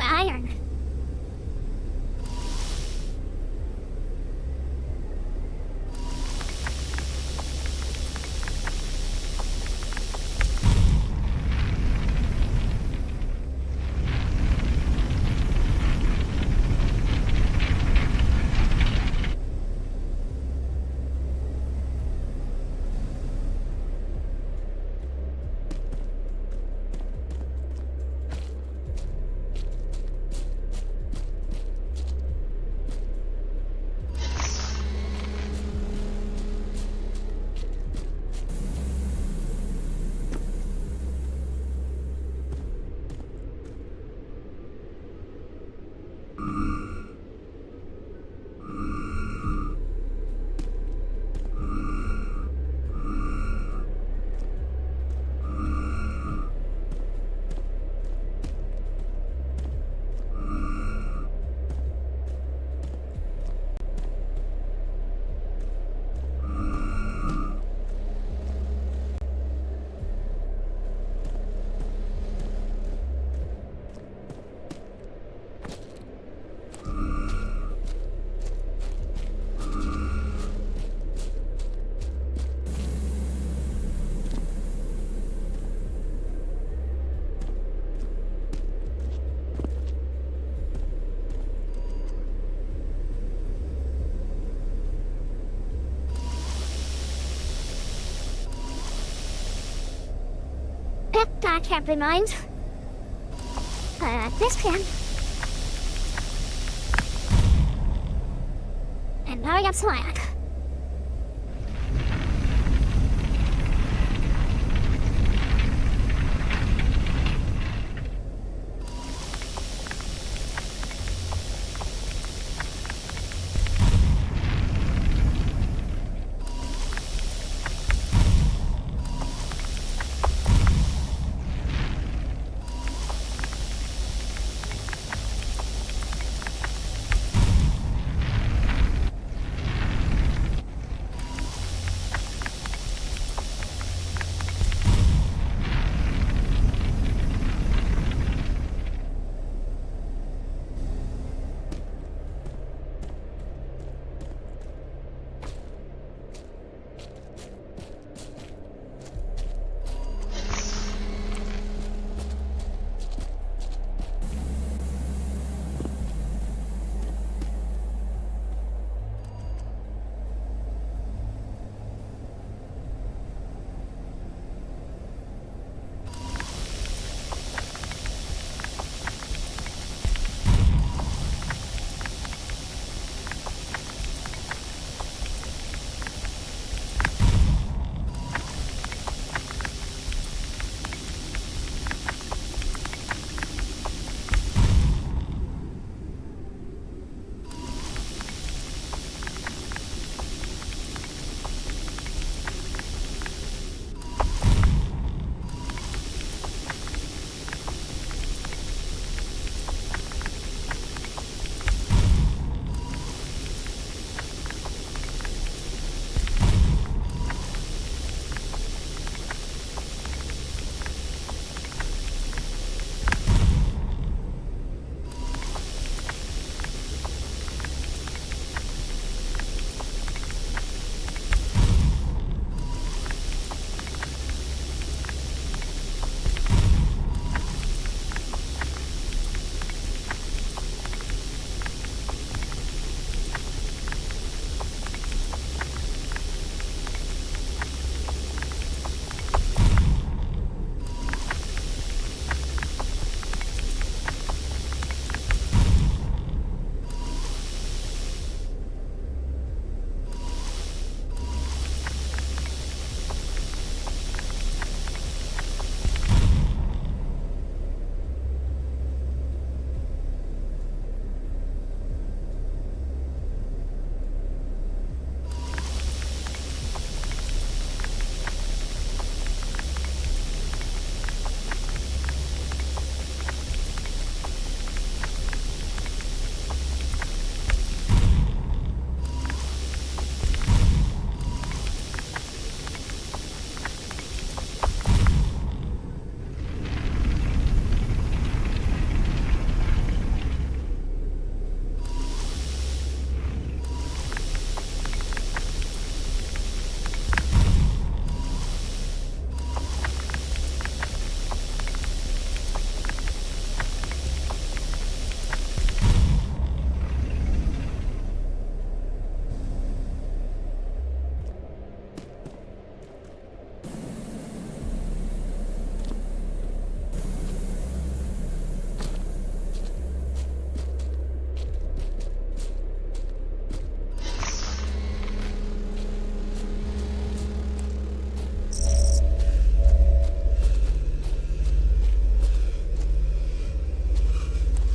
Iron. That can't be mine. This can. And now I got slack.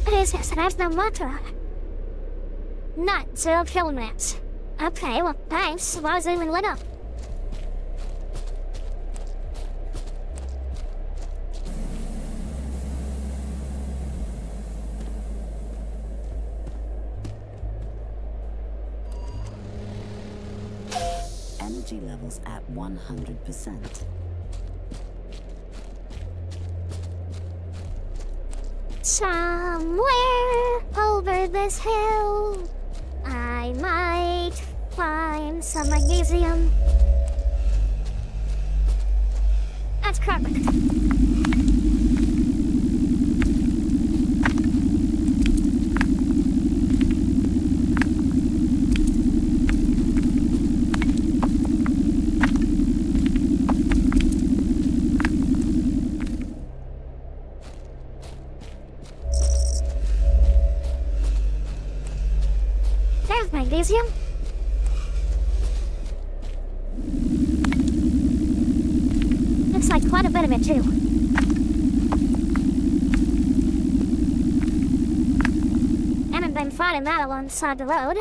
Yes, that's the matter. Not 0 kilograms. Okay, well, thanks. Why was it even lit up? Energy levels at 100%. Somewhere over this hill, I might find some magnesium. That's correct. magnesium? Looks like quite a bit of it, too. Haven't been finding that alongside the road.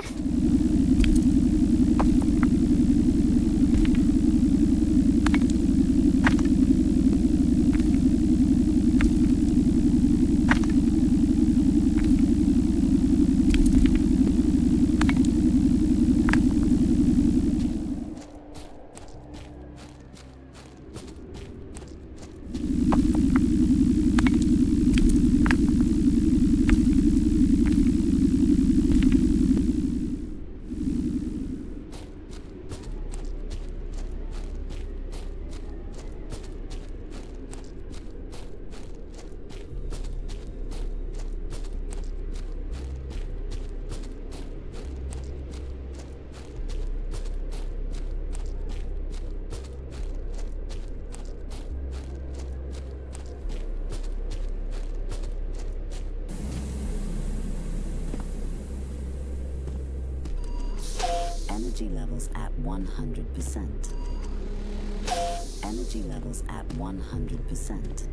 Energy levels at 100%. Energy levels at 100%.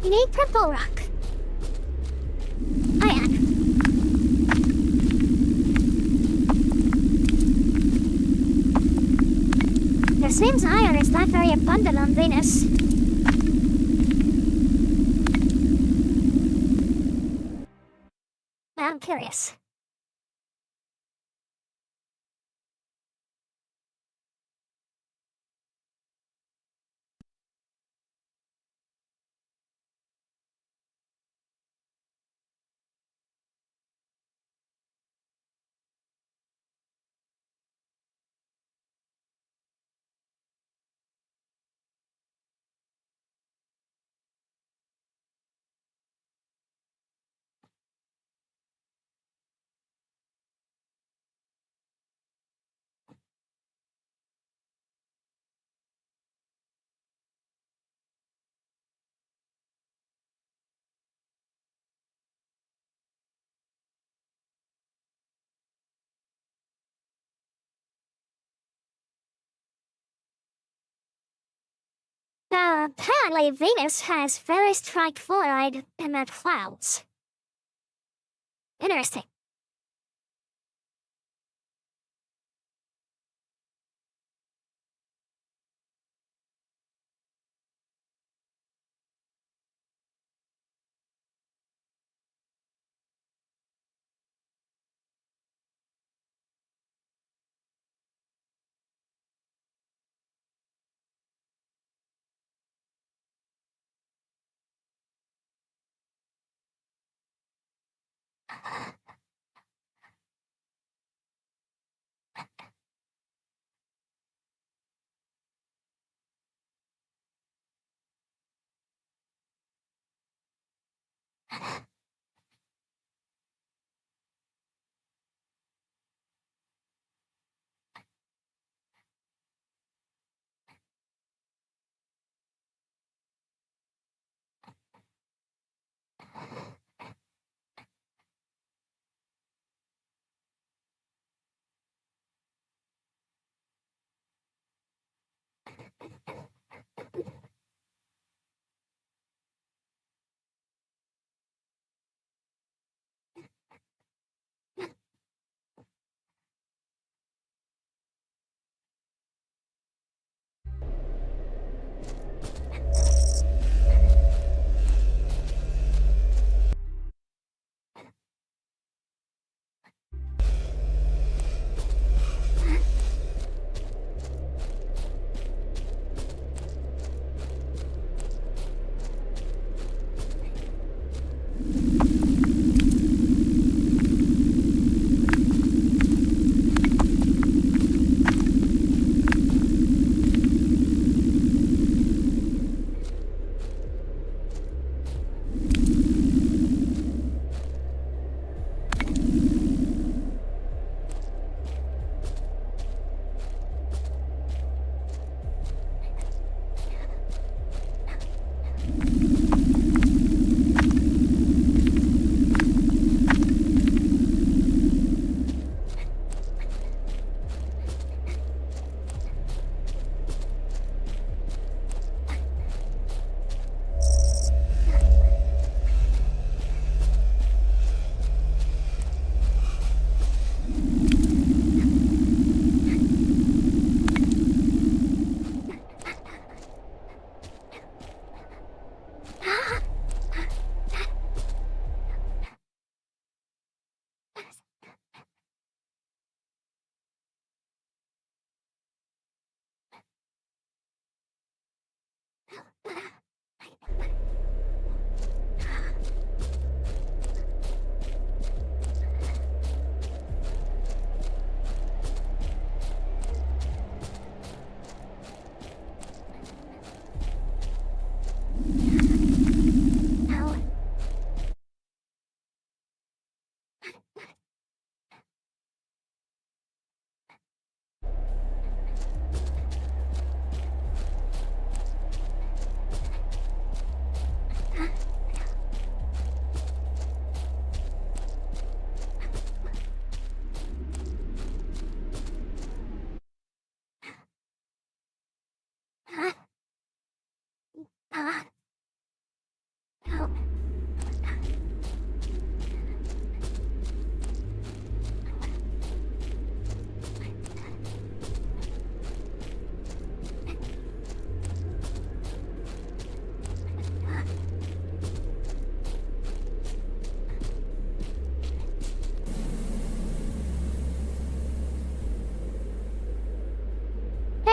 You need purple rock. Iron. There seems iron is not very abundant on Venus. I'm curious. Apparently Venus has ferrous trifluoride in their clouds. Interesting.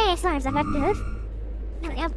Okay, sounds effective. There we go.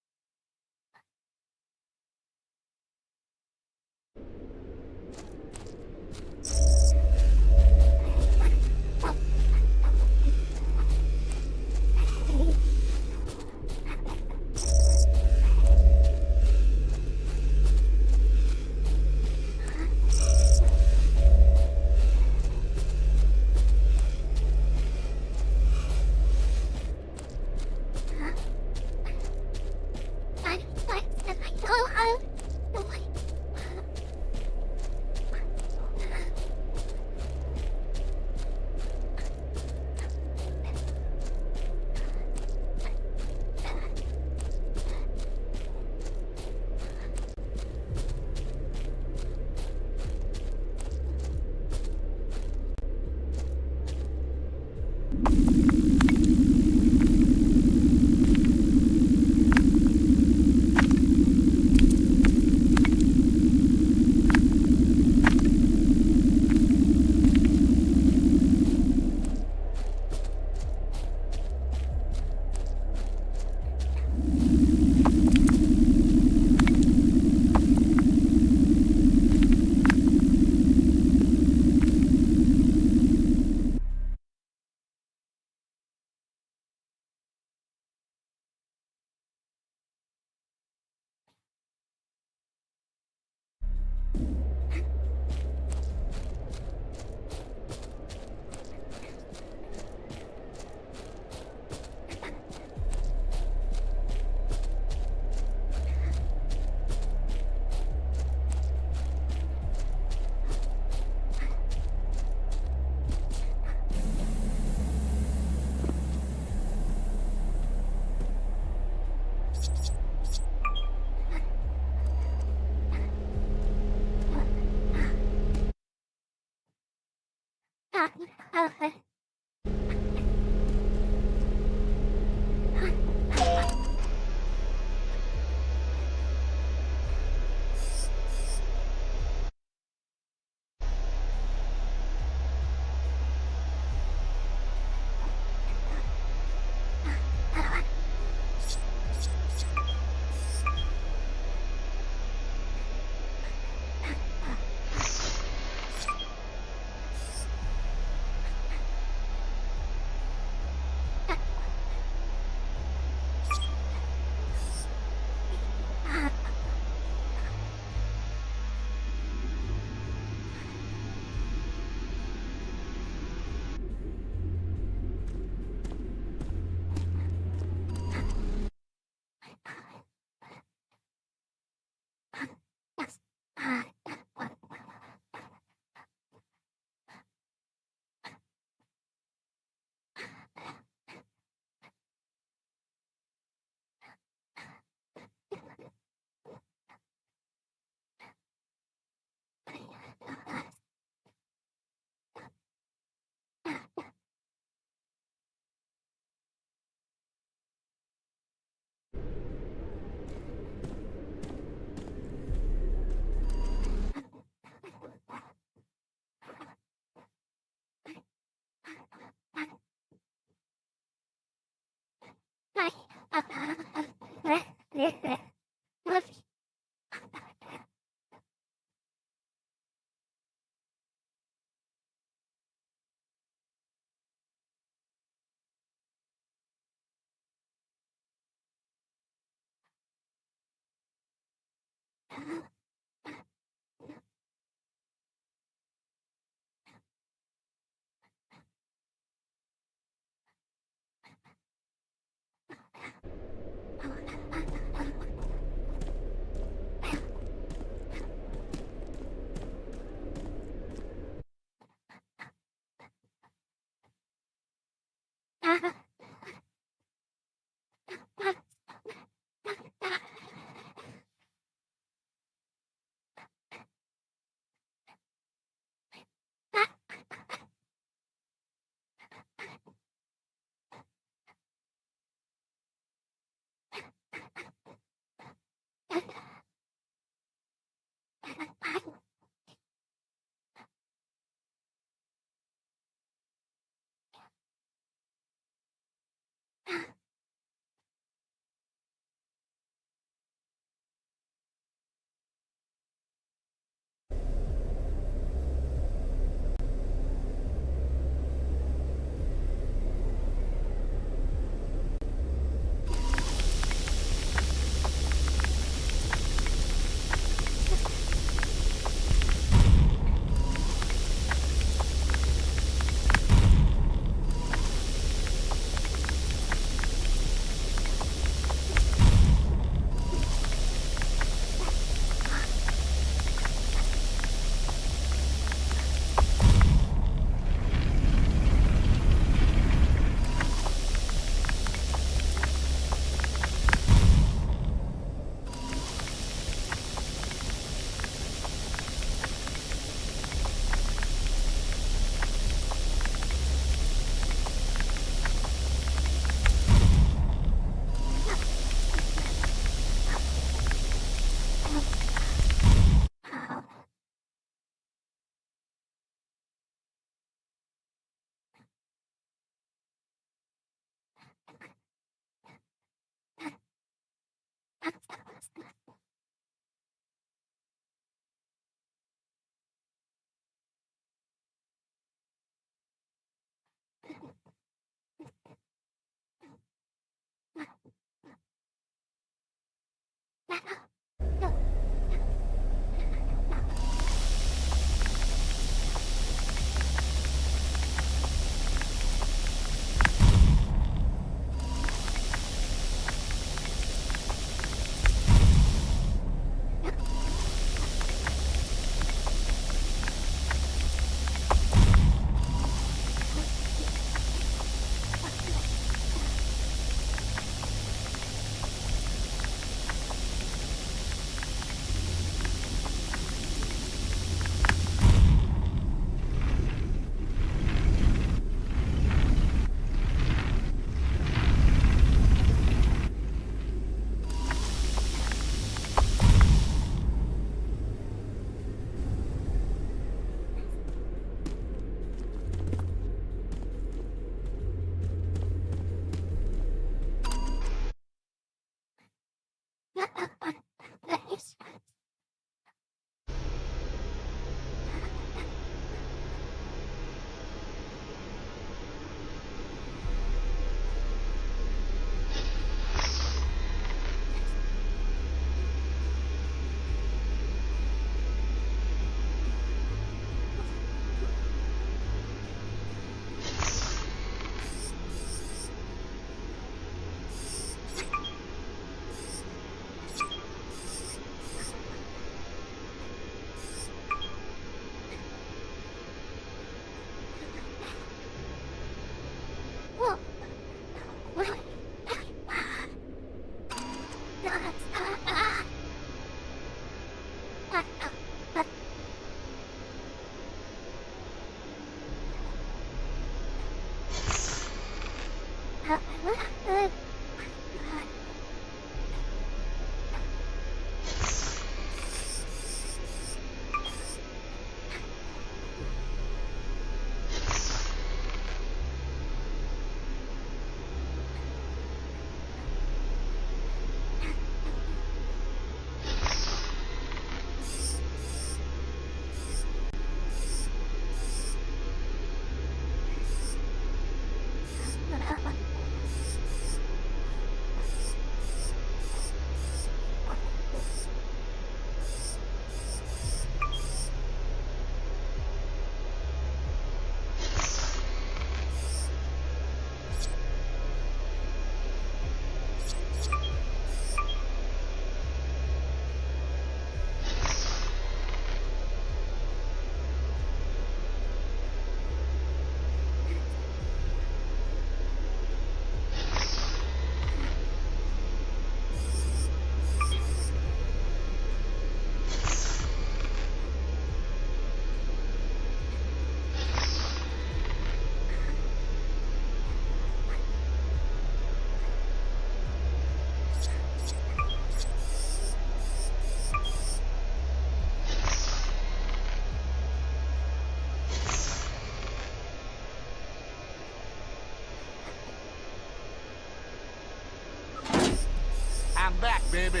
I'm back, baby.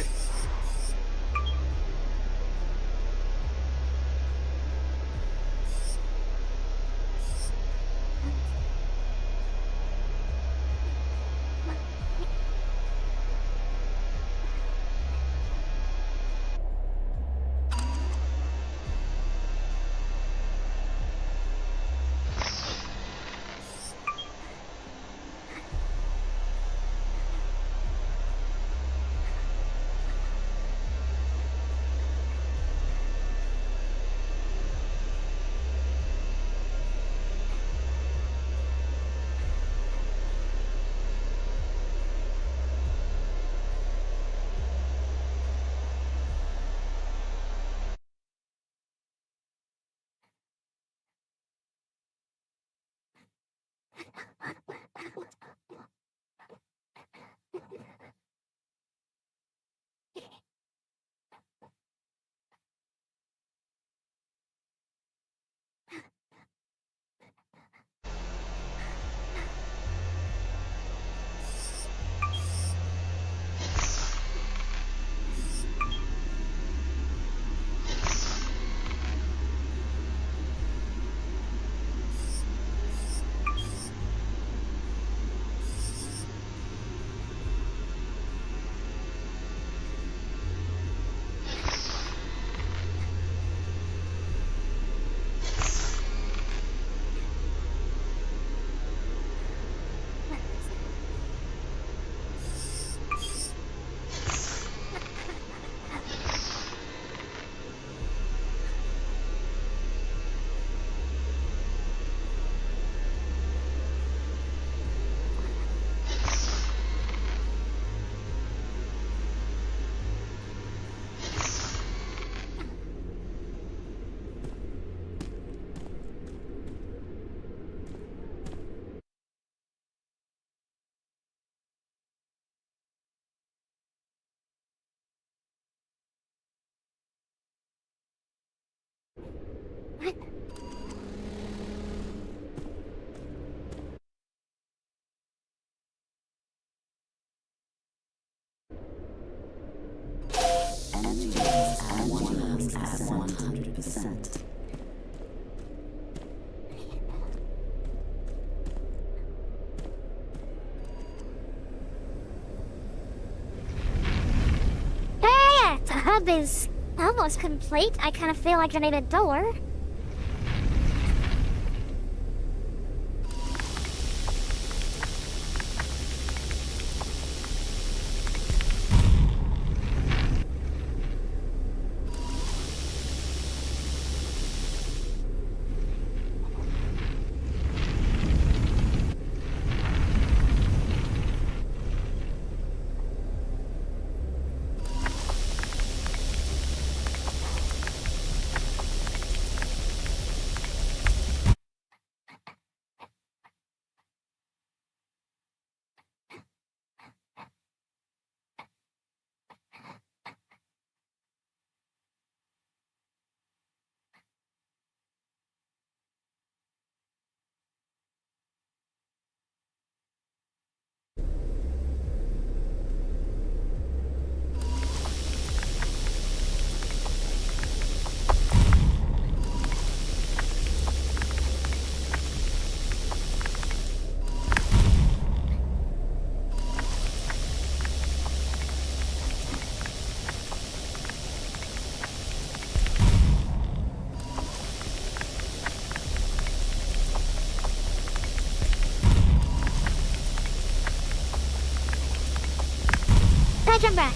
Energy levels at 100%. Hey, the hub is almost complete. I kind of feel like I need a door. I jump back?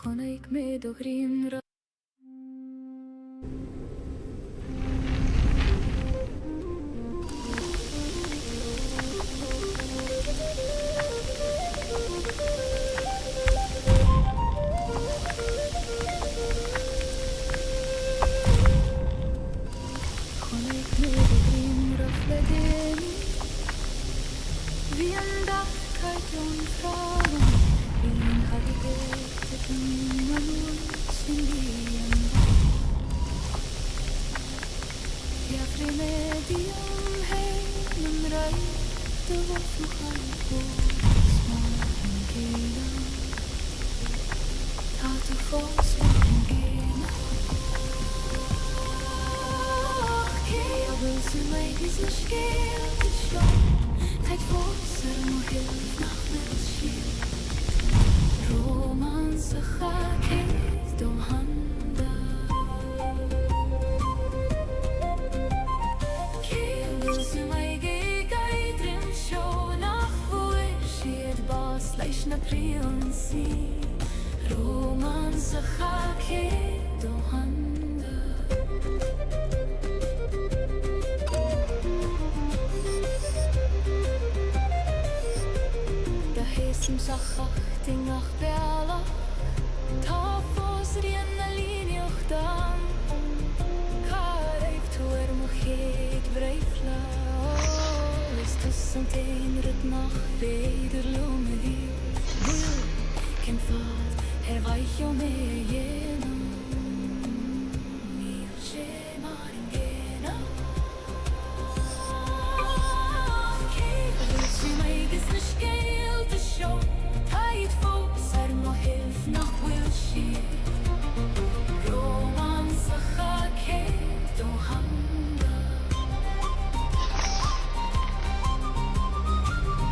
Chonaik me do hrin ra. Chonaik me do hrin ra fleden. Vi enda kajton fragan. Vin haviget manul sindian. Ja fremedium hei numrai. Det var för halvå smaken gena. Ta du får smaken gena. Jag vill se mig vis när skäl till sjön. Tajt fåser må helt nacht med skil. Romansach helt om handa. Jag vill se mig geidrim sjåna. Vårshed bas leishna prionsi. Romansach helt om handa. Da hesim Scáthach ting ach beala. Ta fos rienna linioch dan. Kareif tuer mochid breifla. Is tussen teinret nach veder lume hier. Wil, ken fad, weich om jena. Mil she marin gena. Wil she mig is ne skeel te show. Tight folks mo hilf nach will she. Romansach helt om handa.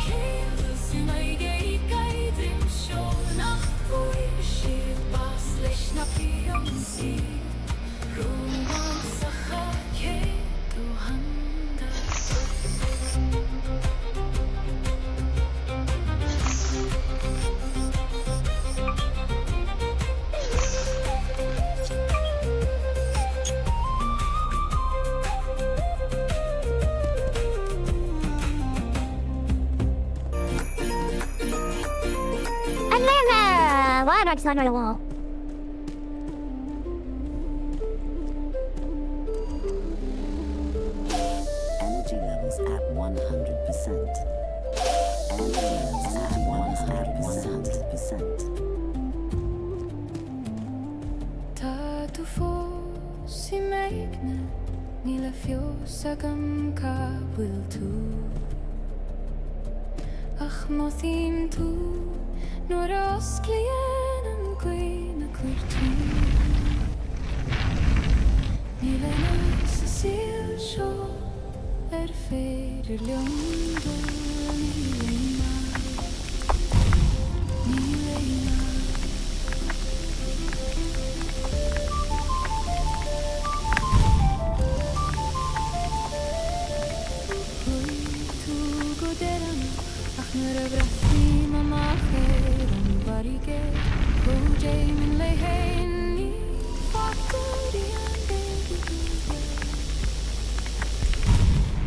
Vil she mig geidrim sjåna. Vårshed bas leishna prionsi. Romansach helt om handa. Why do I just under the wall? Energy level Engines at 100%. Engines at 100%. Ta tu fos I meikne Nila fiosagam ka will tu Ach mothim tu Nor osklien an gwyn cwyrtu Nila nas y sil sio ffeir ljóndu Níleina Nur brathi mama khair barige Hojay min leheni fakuriya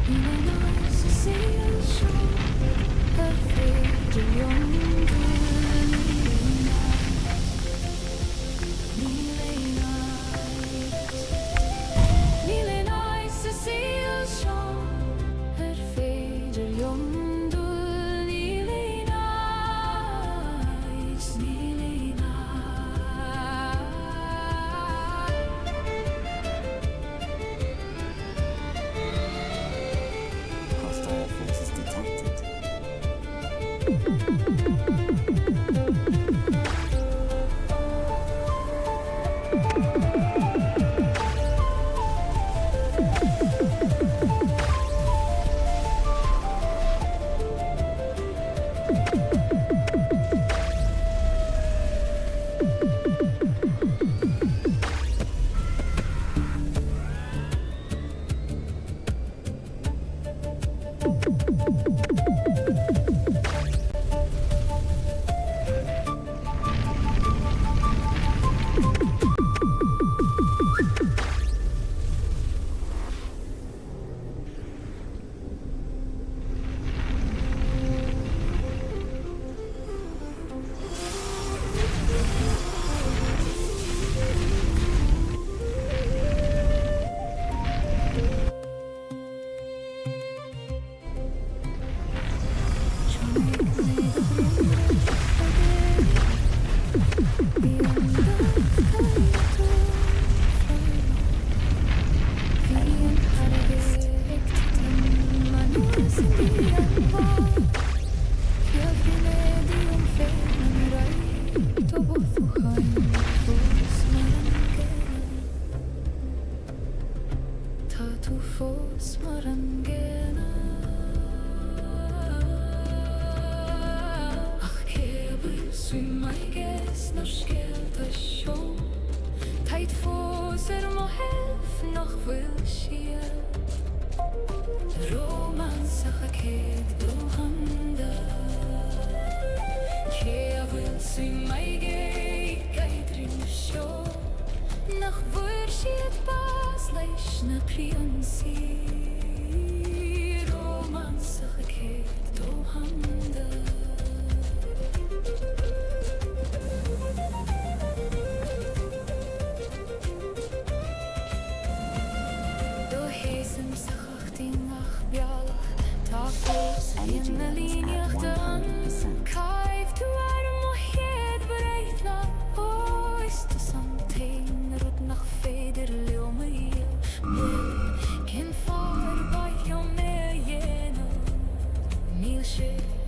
Ilena sisiya sho perfect yondu Ilena sisiya sho perfect yondu Shit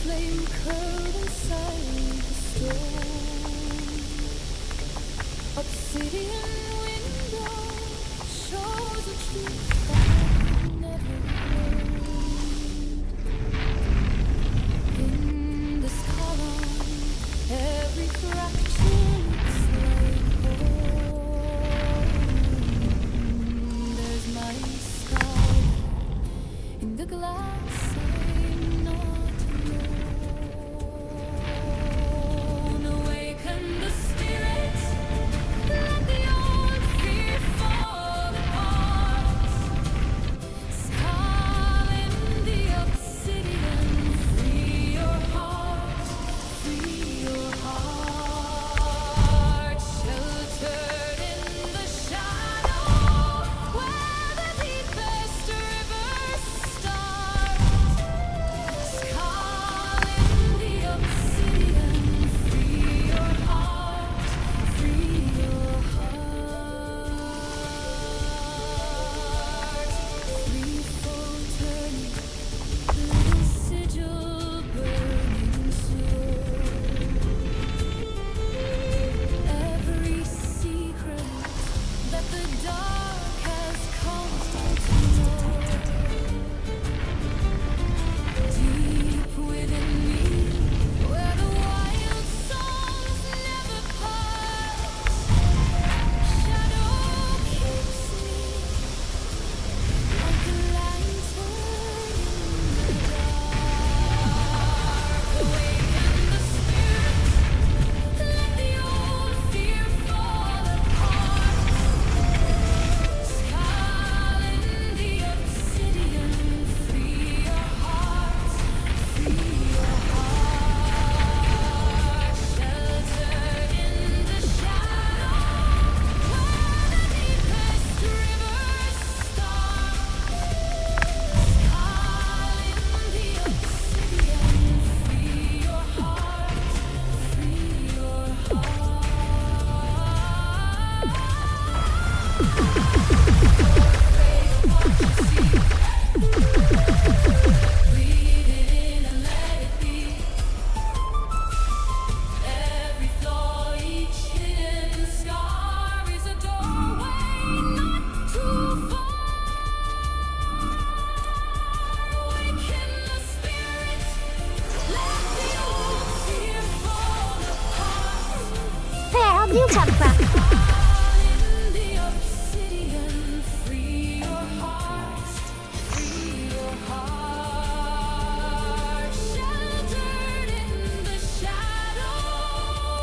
flame curled inside the stone. Obsidian window shows a truth I never learned. In this column, every fracture looks like home. There's my skull in the glass. I'm not alone. Awaken the spirit. Let the old fear fall apart. Skull in the obsidian. Free your heart. Free your heart. Sheltered in the shadow, where the deepest rivers start. Skull in the obsidian. Free your heart. Free your heart. Free fall turning, the sigil burning slow. Every secret that the dark has come to know. Deep within me, where the wild songs never part. Shadow keeps me like a lantern in the dark. Awaken the spirit. Let the old fear fall apart. Skull in the obsidian. Free your heart. Free your heart. Sheltered in the shadow, where the deepest rivers start. Skull in the obsidian. Free your heart. Free your heart. Breathe it in and let it be. Every flaw, each hidden scar is a doorway not too far. Awaken the spirit. Let the old fear fall apart. Where have you come from? In the obsidian, free your heart, free your heart. Sheltered in the shadow,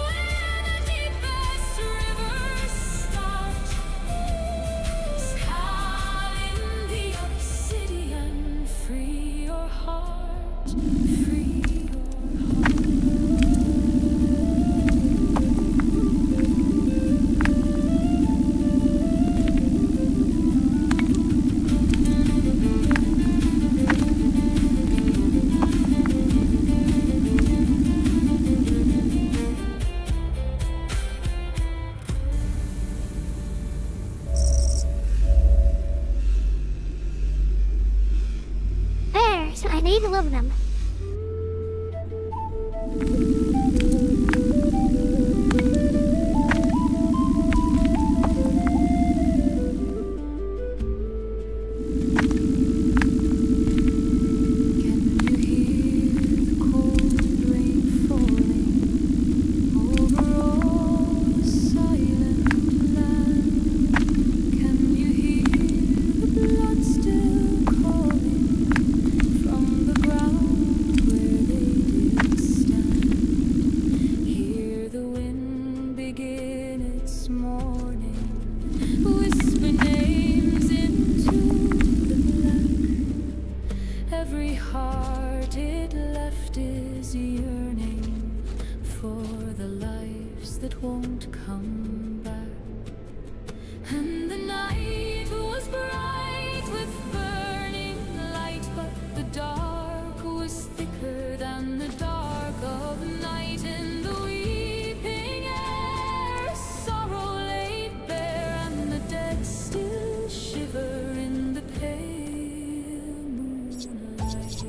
where the deepest rivers start. Skull in the obsidian, free your heart, free your heart. There's, I need aluminum. Can you hear the cold rain falling over all the silent land? Can you hear the blood still calling from the ground where they did stand? Hear the wind begin its mourning, whisper names into the black. Every heart it left is yearning for the lives that won't come back. And the night was bright with burning light, but the dark was thicker than the dark of night. In the weeping air, sorrow laid bare, and the dead still shiver in the pale moonlight.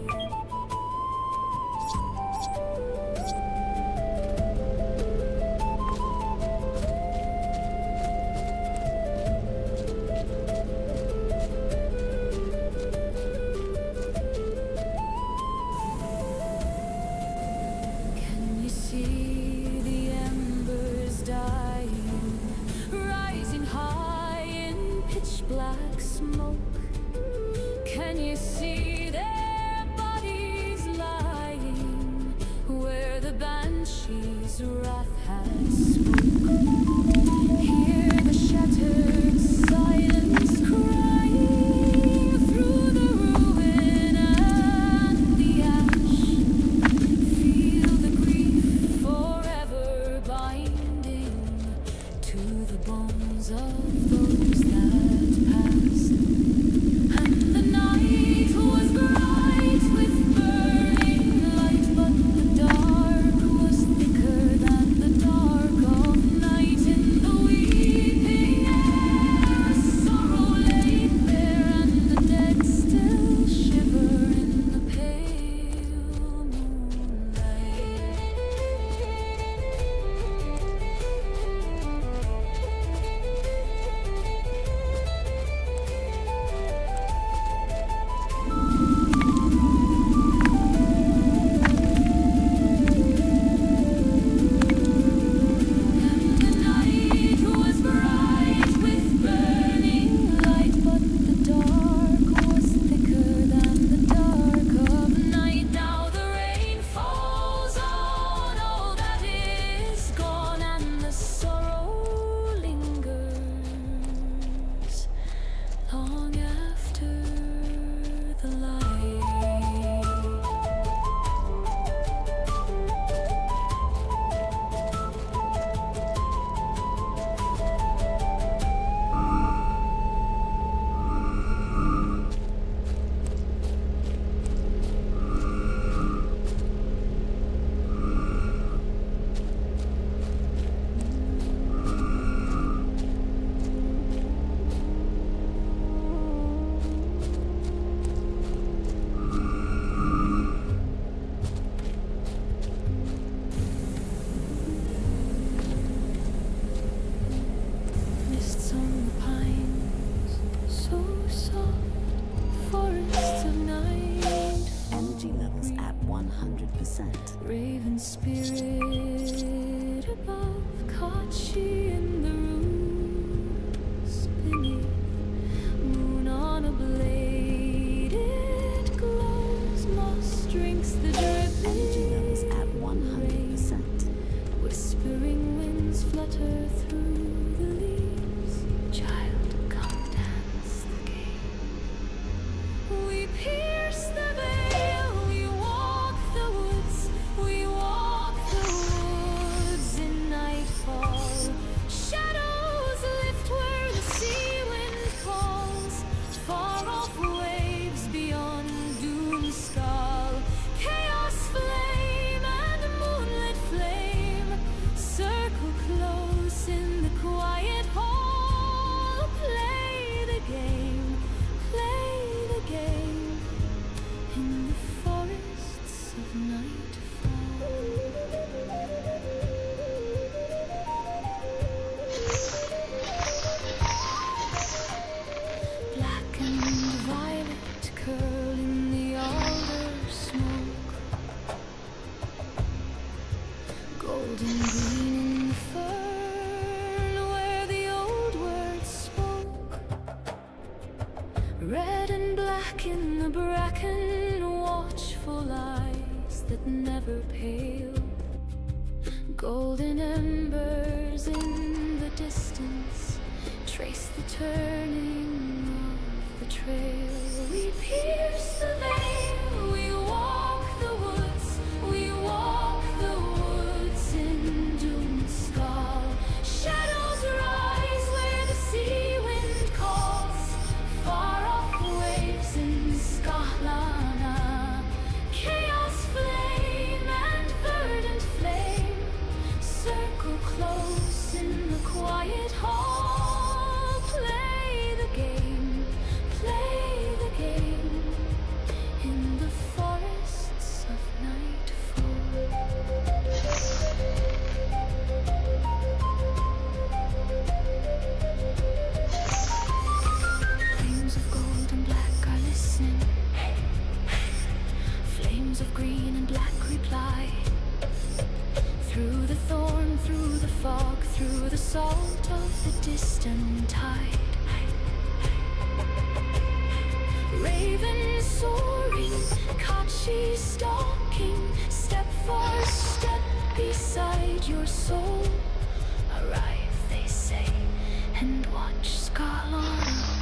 Raven spirit above, caught she in the roots beneath. Moon on a blade, it glows. Moss drinks the dripping. Energy levels at 100%. Whispering winds flutter through the leaves. Child, come dance the game. We pierce the veil, we walk the woods, we walk the woods in nightfall. Shadows lift where the sea wind calls. Far off waves beyond dune skahl. Chaos flame and moonlit flame circle close in the quiet hall. Play the game, play the game in the forests of nightfall. Black and violet curl in the alder smoke. Golden green in the fern where the old words spoke. Red and black in the bracken, watchful eyes that never pale. Golden embers in the distance trace the turning of the trail. We pierce the veil, we walk the woods, we walk the woods in dune skahl. Shadows rise where the sea wind calls. Far off waves in skahl-ah-nah. Chaos flame and verdant flame circle close in the quiet hall. Play the game, play the game in the forests of nightfall. Flames of gold and black are listening. Flames of green and black reply. Through the thorn, through the fog, through the salt of the distant tide. Raven soaring, caught she stalking. Step for step beside your soul. arrive, they say, and watch skahl-ah-nah,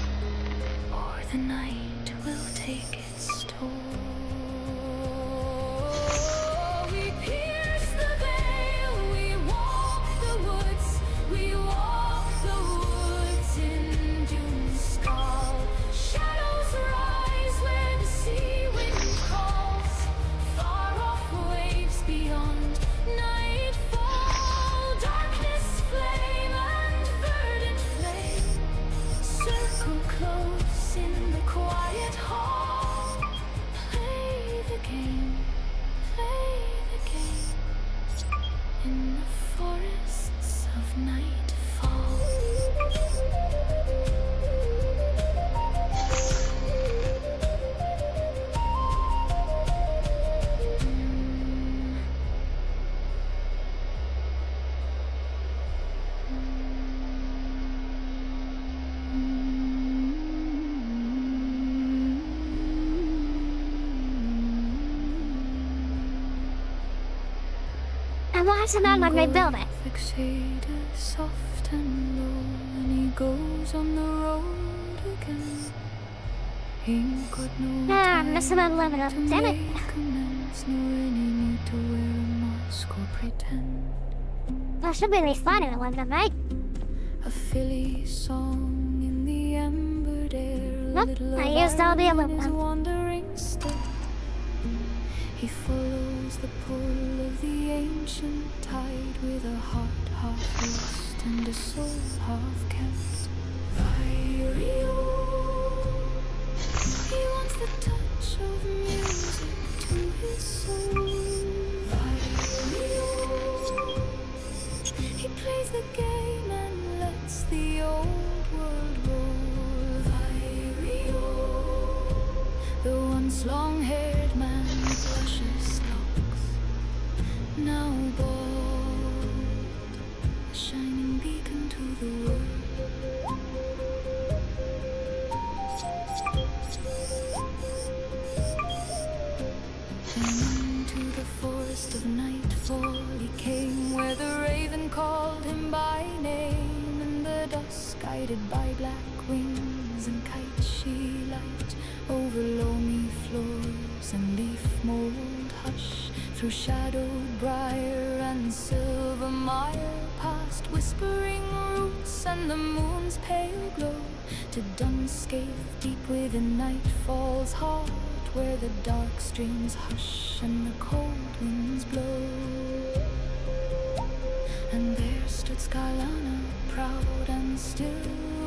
or the night will take its toll. We pierce the veil, we walk the woods, in dune skahl. Shadows rise where the sea wind calls, far off waves beyond nightfall. Darkness, flame, and verdant flame circle close in the quiet hall. Play the game in the forests of nightfall. And why's the man when we build it? Fixated, soft and low, and he goes on the road again. Ain't got no time Missed about aluminum. to Damn it. make amends, nor any need to wear a mask or pretend. I should be refining aluminum, right? A filly song in the embered air. Nope, Little I used all the Éirinn aluminum. is wandering step. He follows the pull of the ancient tide with a heart half lost and a soul half kept. He wants the touch of music to his soul. He plays the game and lets the old world roll. The once long-haired man with luscious locks, now bald, a shining beacon to the world. Into the forest of nightfall he came, where the raven called him by name, and the dusk guided by black wings and kites she light over loamy floors and leaf mold hush, through shadowed briar and silver mire, past whispering roots and the moon's pale glow, to dun Scáith deep within nightfall's heart, where the dark streams hush and the cold winds blow. And there stood skahl-ah-nah, proud and still,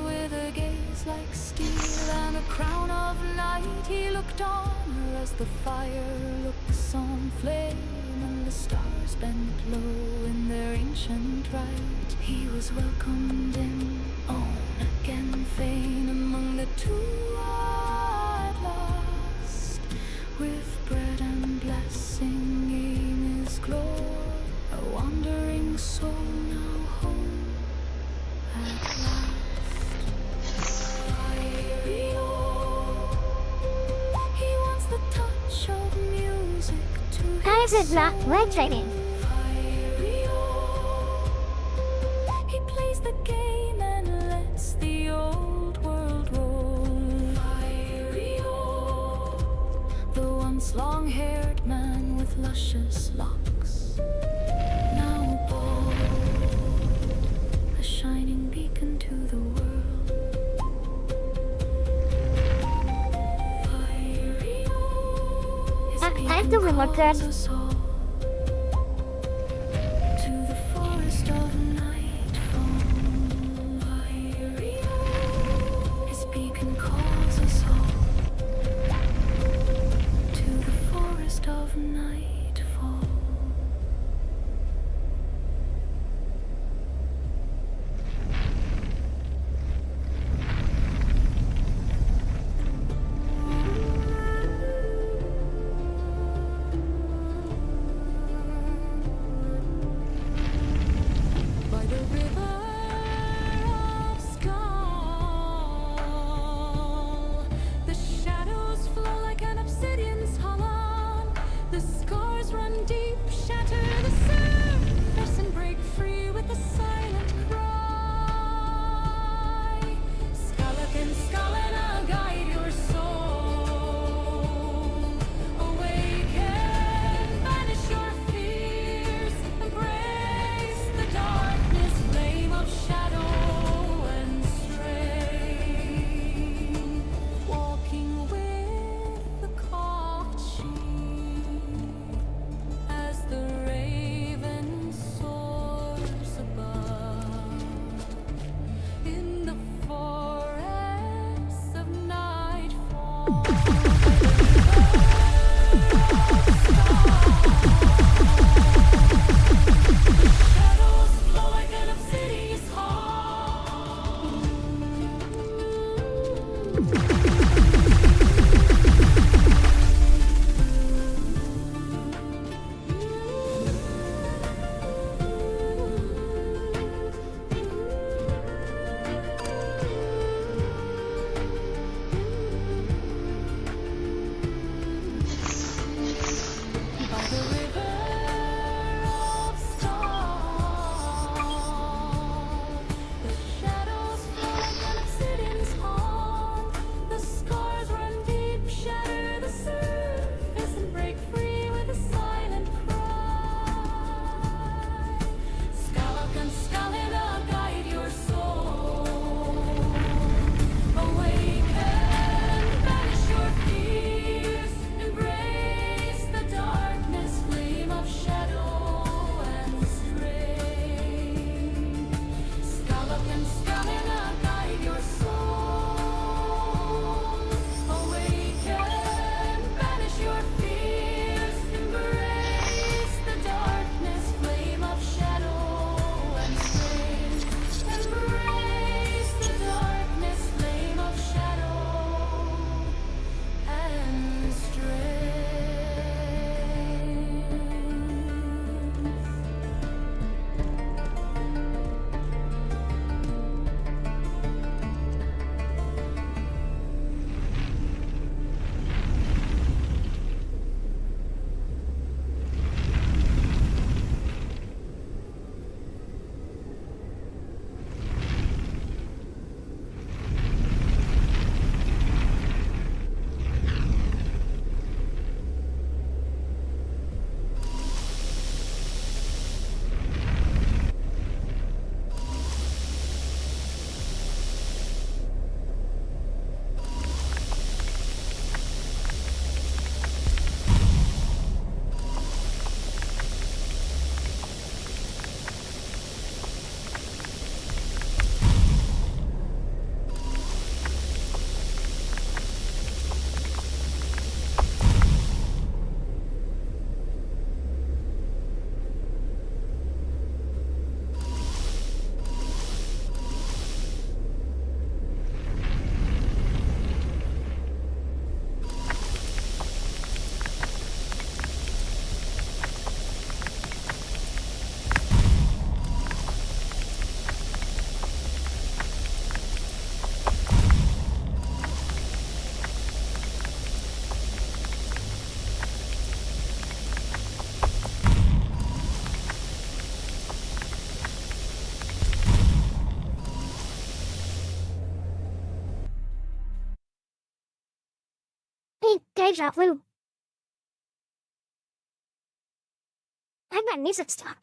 with a gaze like steel and a crown of night. He looked on her as the fire looks on flame, and the stars bent low in their ancient rite. He was welcomed in, own again fain, among the two at last, with bread and blessing in his glory, a wandering soul now home at last. He wants the touch of music to How is it not rotating? he plays the game and lets the old world roll. The once long-haired man with luscious locks, now bald, a shining beacon to the world. I do look good. Calls us all to the forest of nightfall. His beacon calls us all to the forest of nightfall. deja vu. I might need some stuff.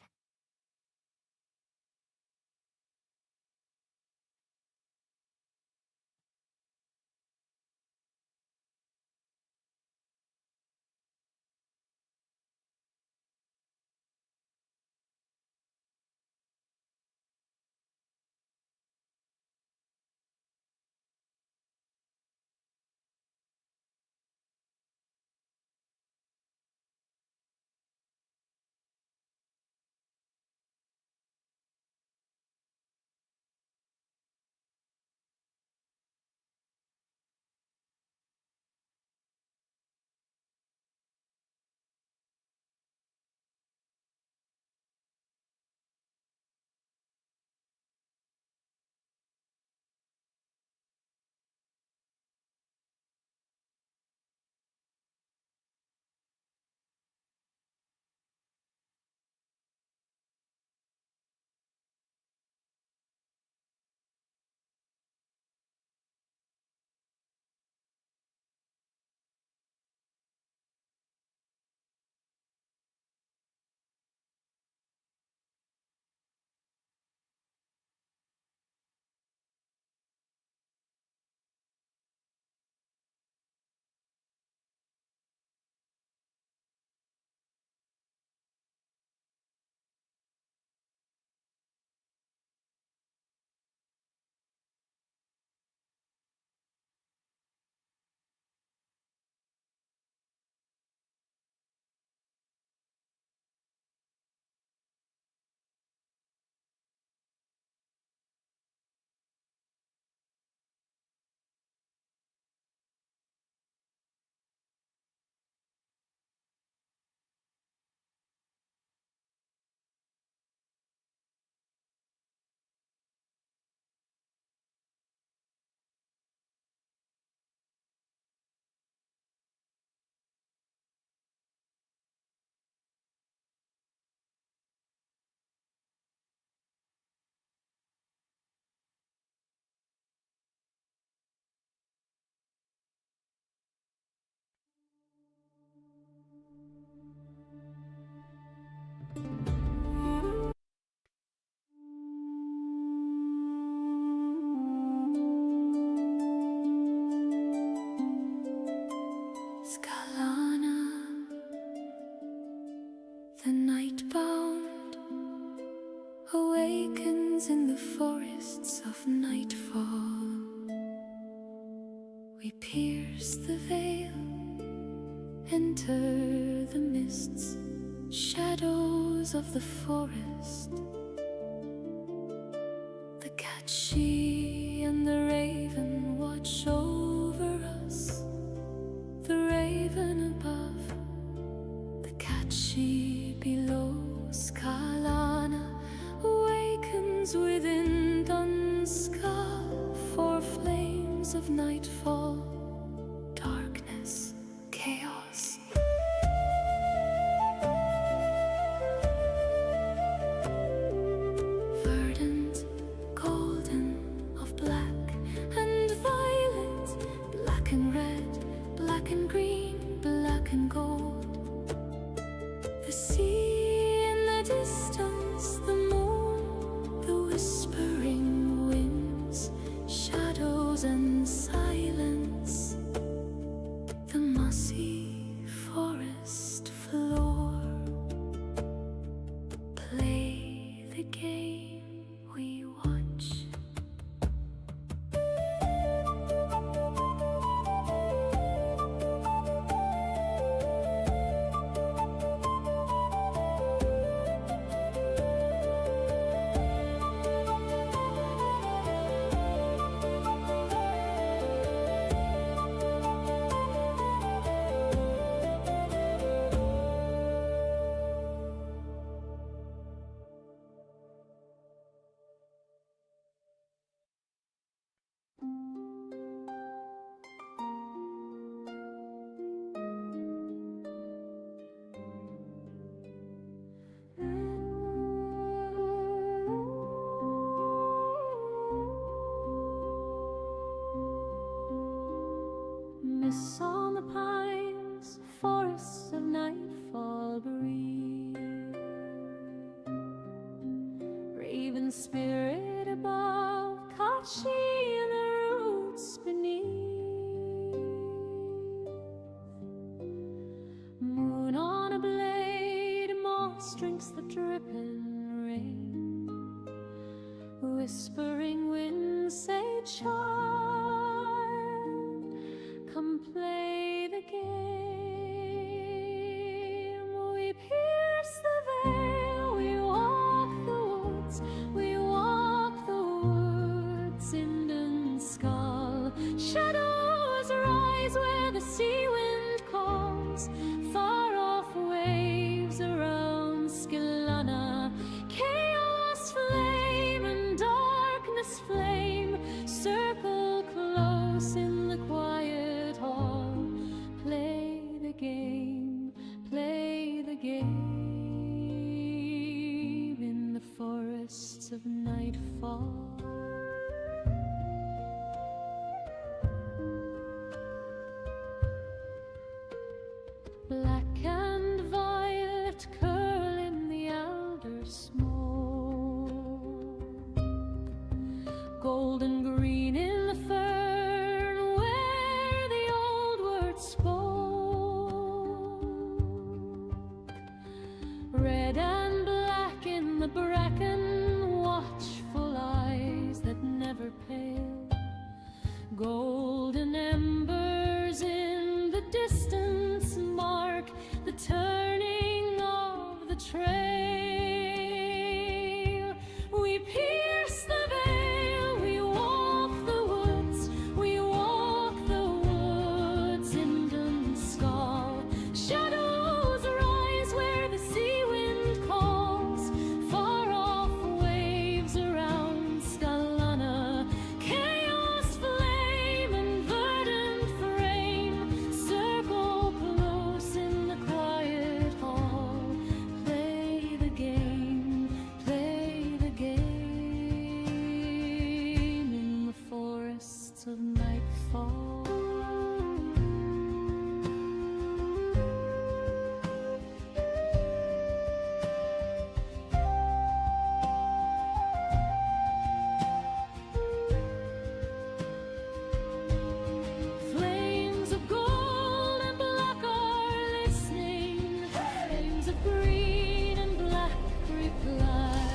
Skahl-ah-nah, the night-bound, awakens in the forests of nightfall. We pierce the veil, enter the mists, shadows of the forest. The cat-she and the raven watch over us. The raven above, the cat-she below. Skahl-ah-nah awakens within Dun-Scath, four flames of nightfall, darkness, chaos. Verdant, golden, of black and violet, black and red, black and green, black and gold. The sea in the distance, the moon, the whispering winds, shadows and silence, the mossy forest floor. Play the game we watch. raven spirit above, caught she in the roots beneath. Moon on a blade, moss drinks the dripping rain. Whispering winds say, child, come play the game. We pierce the veil, we walk the woods, in Skál. Shadows rise where the sea wind calls, far off waves around skahl-ah-nah. Chaos flame and darkness flame circle close in the quiet hall. Play the game in the forests of nightfall. Black and violet curl in the alder smoke, golden green in the fern where the old word spoke, red and black in the bracken, watchful eyes that never pale, golden embers in the distance mark the turning of the trail. We pierce the veil, we walk the woods in Skál. Shadows rise where the sea wind calls, far off waves around skahl-ah-nah. Chaos flame and verdant frame circle close in the quiet hall. Play the game in the forests of nightfall. Flames of gold and black are listening, flames of green and black reply.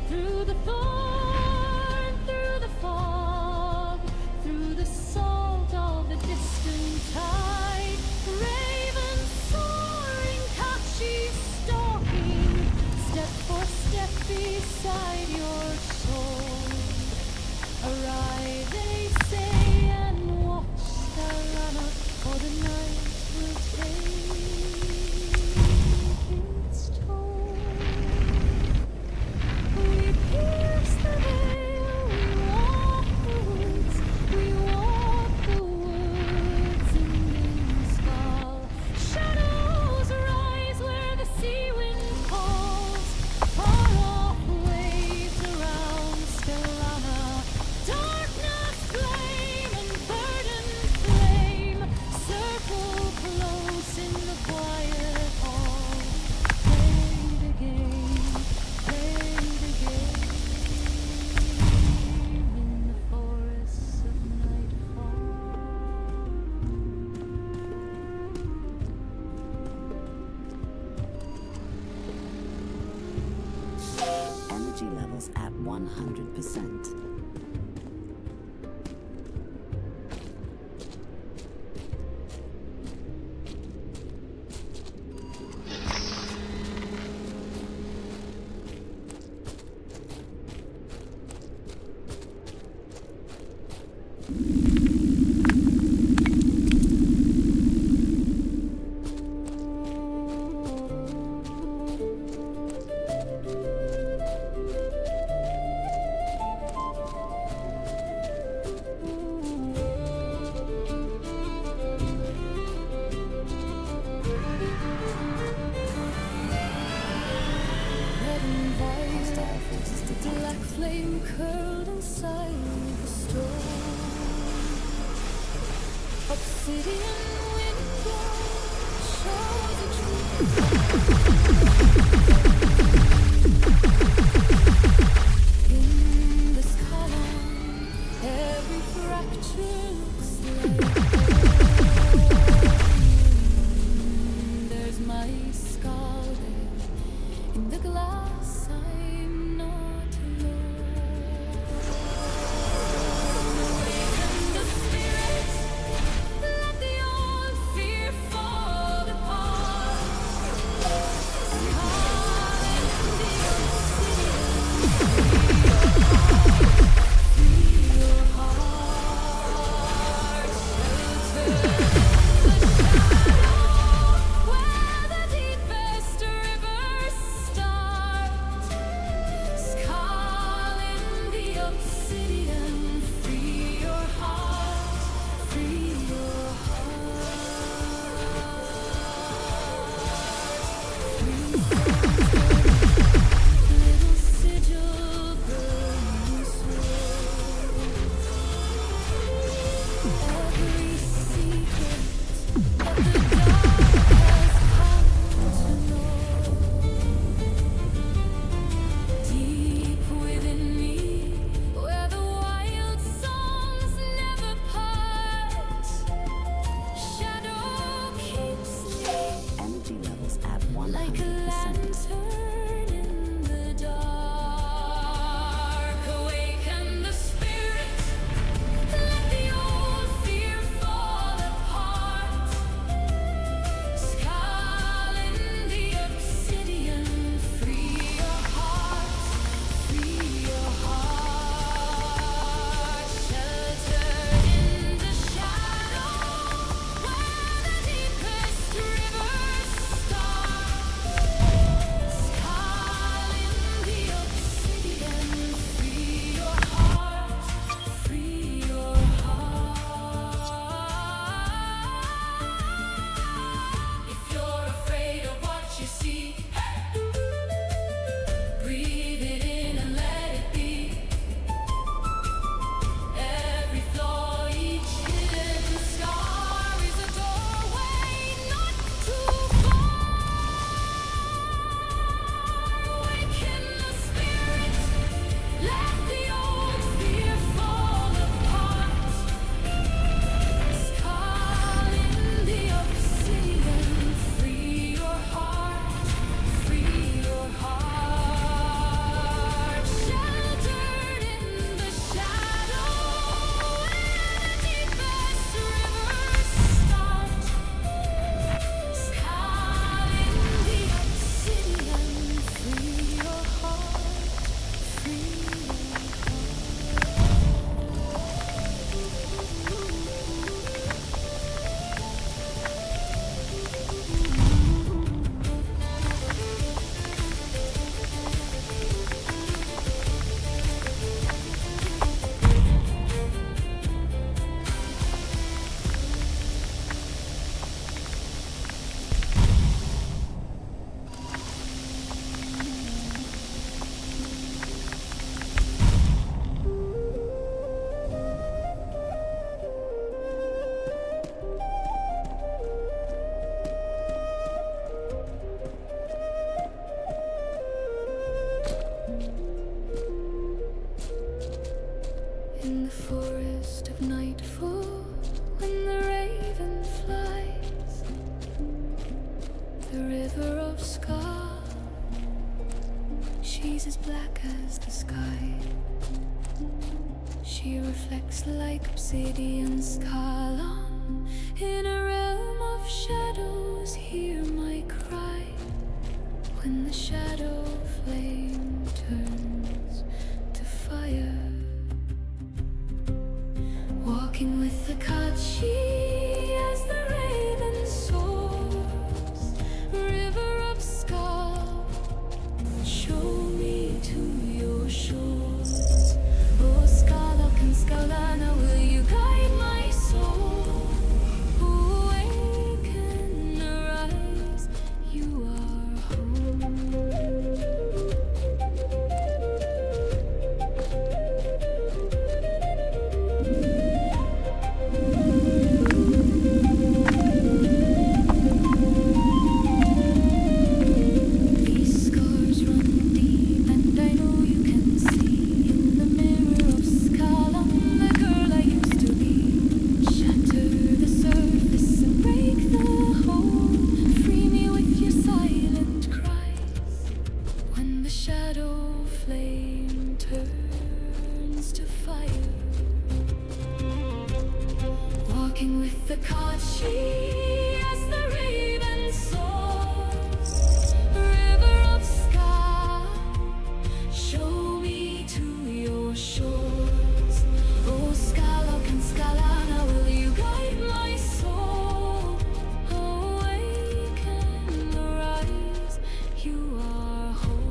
Through the thorn, through the fog, through the salt of the distant tide, raven soaring, catchy stalking, step for step beside your soul. Arrive, they say, and watch skahl-ah-nah, for the night will take its toll. We pierce the veil, we walk the woods in Skál. Shadows rise where the sea wind calls, far off waves around skahl-ah-nah. Darkness flame and verdant flame circle close in the quiet hall. Play the game in the forests of nightfall. Energy levels at 100%. Black flame curled inside the stone. Obsidian window shows the truth. In the forest of nightfall, when the raven flies, the river of Skye, she's as black as the sky. She reflects like obsidian skahl-ahn. In a realm of shadows, hear my cry when the shadow flame turns to fire. Walking with the Kachi as the raven soars, river of Skye, show me to your shores. Oh, skahl-ock and skahl-ah-nah, will you guide my soul? Awaken, arise, you are home. These scars run deep, and I know you can see in the mirror of skahl-ahn the girl I used to be. Shatter the surface and break the hold. Free me with your silent cries when the shadow flame turns to fire. Walking with the Kachi as the raven soars, river of Skye, show me to your shores. Oh, skahl-ock and skahl-ah-nah, will you guide my soul? Awaken, arise, you are home.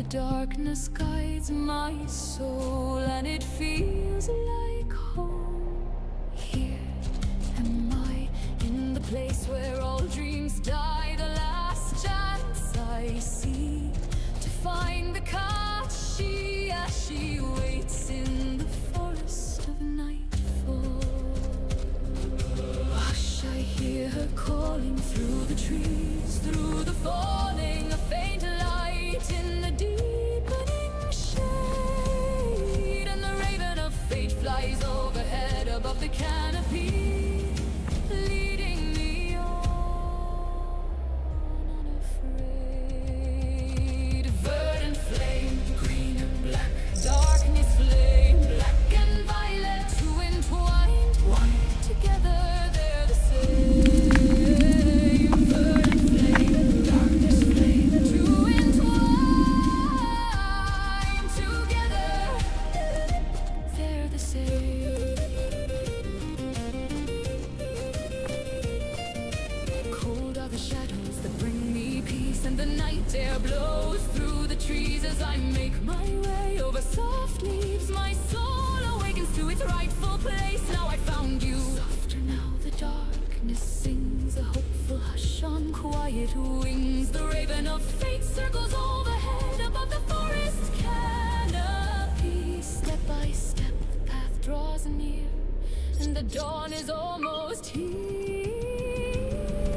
Darkness guides my soul, and it feels like home. Here am I, in the place where all dreams die, the last chance I see to find the Kashi as she waits in the forest of nightfall. Hush, I hear her calling through the trees, through the falling, a faint light in the deepening shade, and the raven of fate flies overhead above the canopy, leading me on unafraid. Verdant flame, green and black, darkness flame, black and violet, two entwined, one together, they're the same. Verdant flame, darkness flame, two entwined, together, they're the same. Cold are the shadows that bring me peace, and the night air blows through the trees as I make my way over soft leaves. My soul awakens to its rightful place. Now I found you. Softer now the darkness sings, a hopeful hush on quiet wings. The raven of fate circles overhead above the forest canopy. Step by step the path draws near, and the dawn is almost here.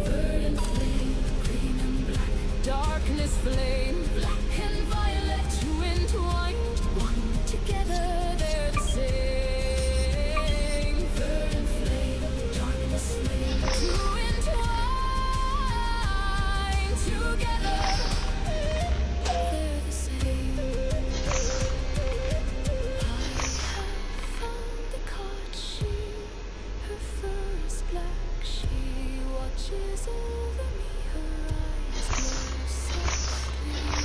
Verdant flame, green and black, darkness flame, black and violet, two entwined, one together, they're the same. Verdant flame, darkness flame, two entwined, together, they're the same. I have found the Kashi, her fur is black, she watches over me, her eyes glow softly.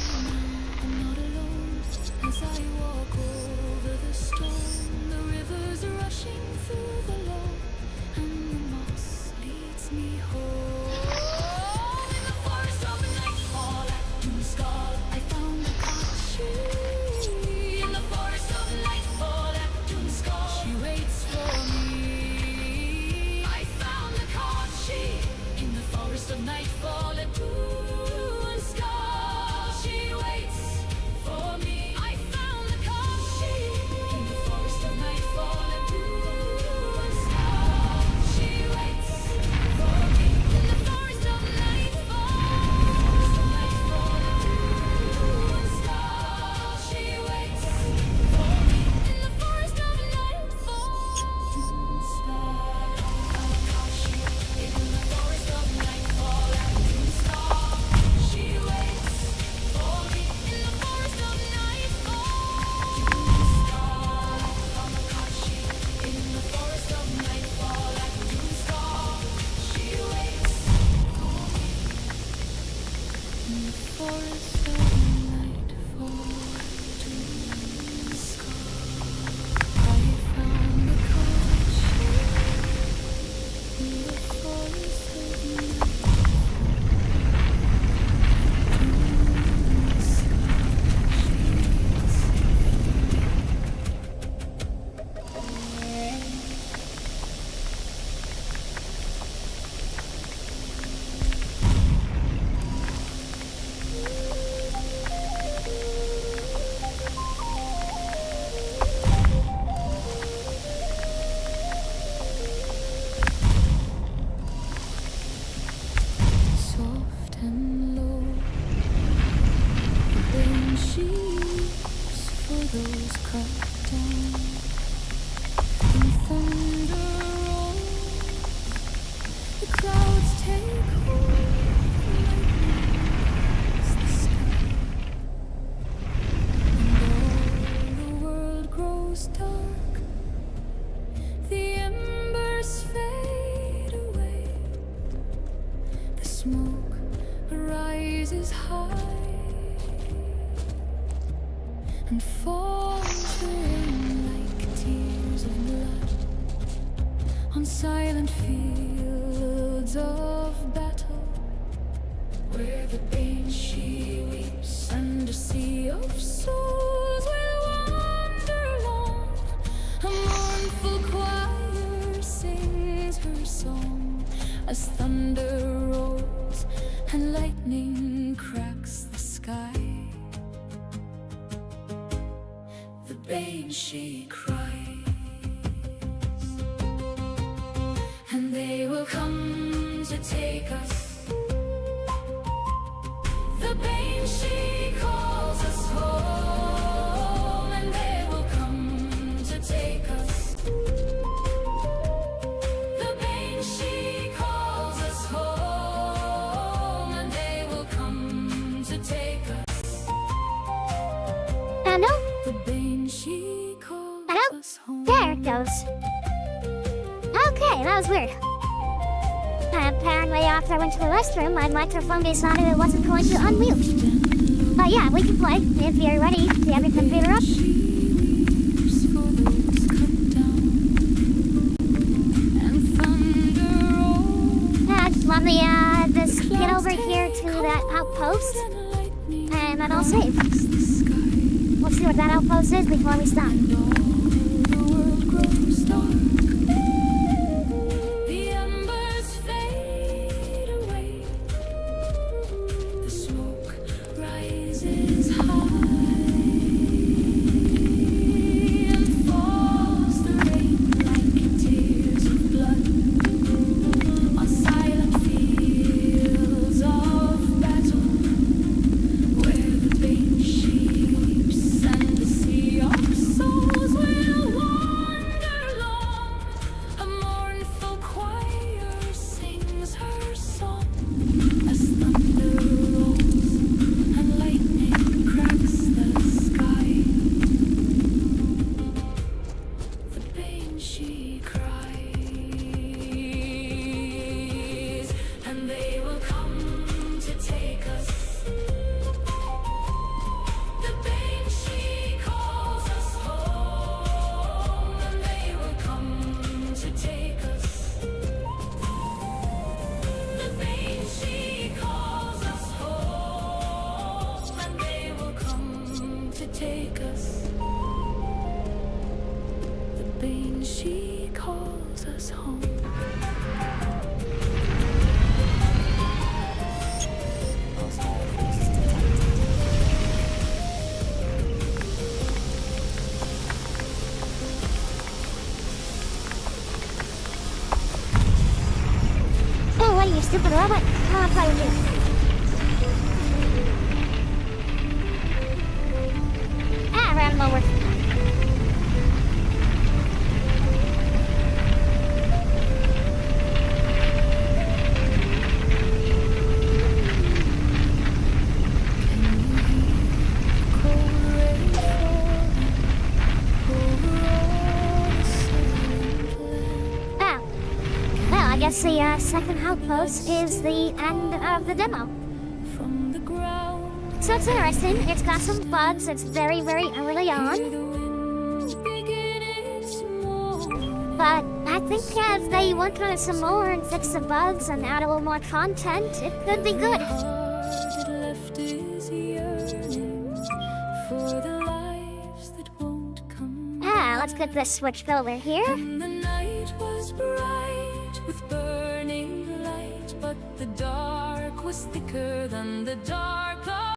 on silent fields of battle, where the banshee weeps and a sea of souls will wander along. A mournful choir sings her song as thunder rolls and lightning cracks the sky. The banshee cries, and they will come to take us. The banshee calls us home, and they will come to take us. The banshee calls us home, and they will come to take us. No. The banshee calls Hello? us home. There it goes. Okay, that was weird. Apparently after I went to the restroom, my microphone decided it wasn't going to unmute. But yeah, we can play if you're ready. Do you have your computer up? Weeps for those cut down, and thunder rolls Let me just get over here to that outpost, and lightning and then I'll save. cracks the sky. We'll see what that outpost is before we stop. The world grows dark. The embers fade away. The smoke rises high, and falls the rain like tears of blood on silent fields of battle, where the banshee weeps and the sea of souls will wander along. A mournful choir sings her song as thunder rolls and lightning cracks the sky. The banshee cries, and they will come to take us. The banshee calls us home, and they will come to take us. The banshee calls us home, and they will come to take us. The banshee calls us home. Hostile forces detected. Oh, what are you, stupid robot? I'll play with you. Ran lower. Well, I guess the second outpost is the end of the demo. From the ground, So it's interesting. It's got some bugs. It's very, very early on. the wind begin its moan. But I think if they work on it some more and fix the bugs and add a little more content, it could be good. Heart left is yearning for the lives that won't come. Let's get this switched over here. And the night was bright with burning light, but the dark was thicker than the dark of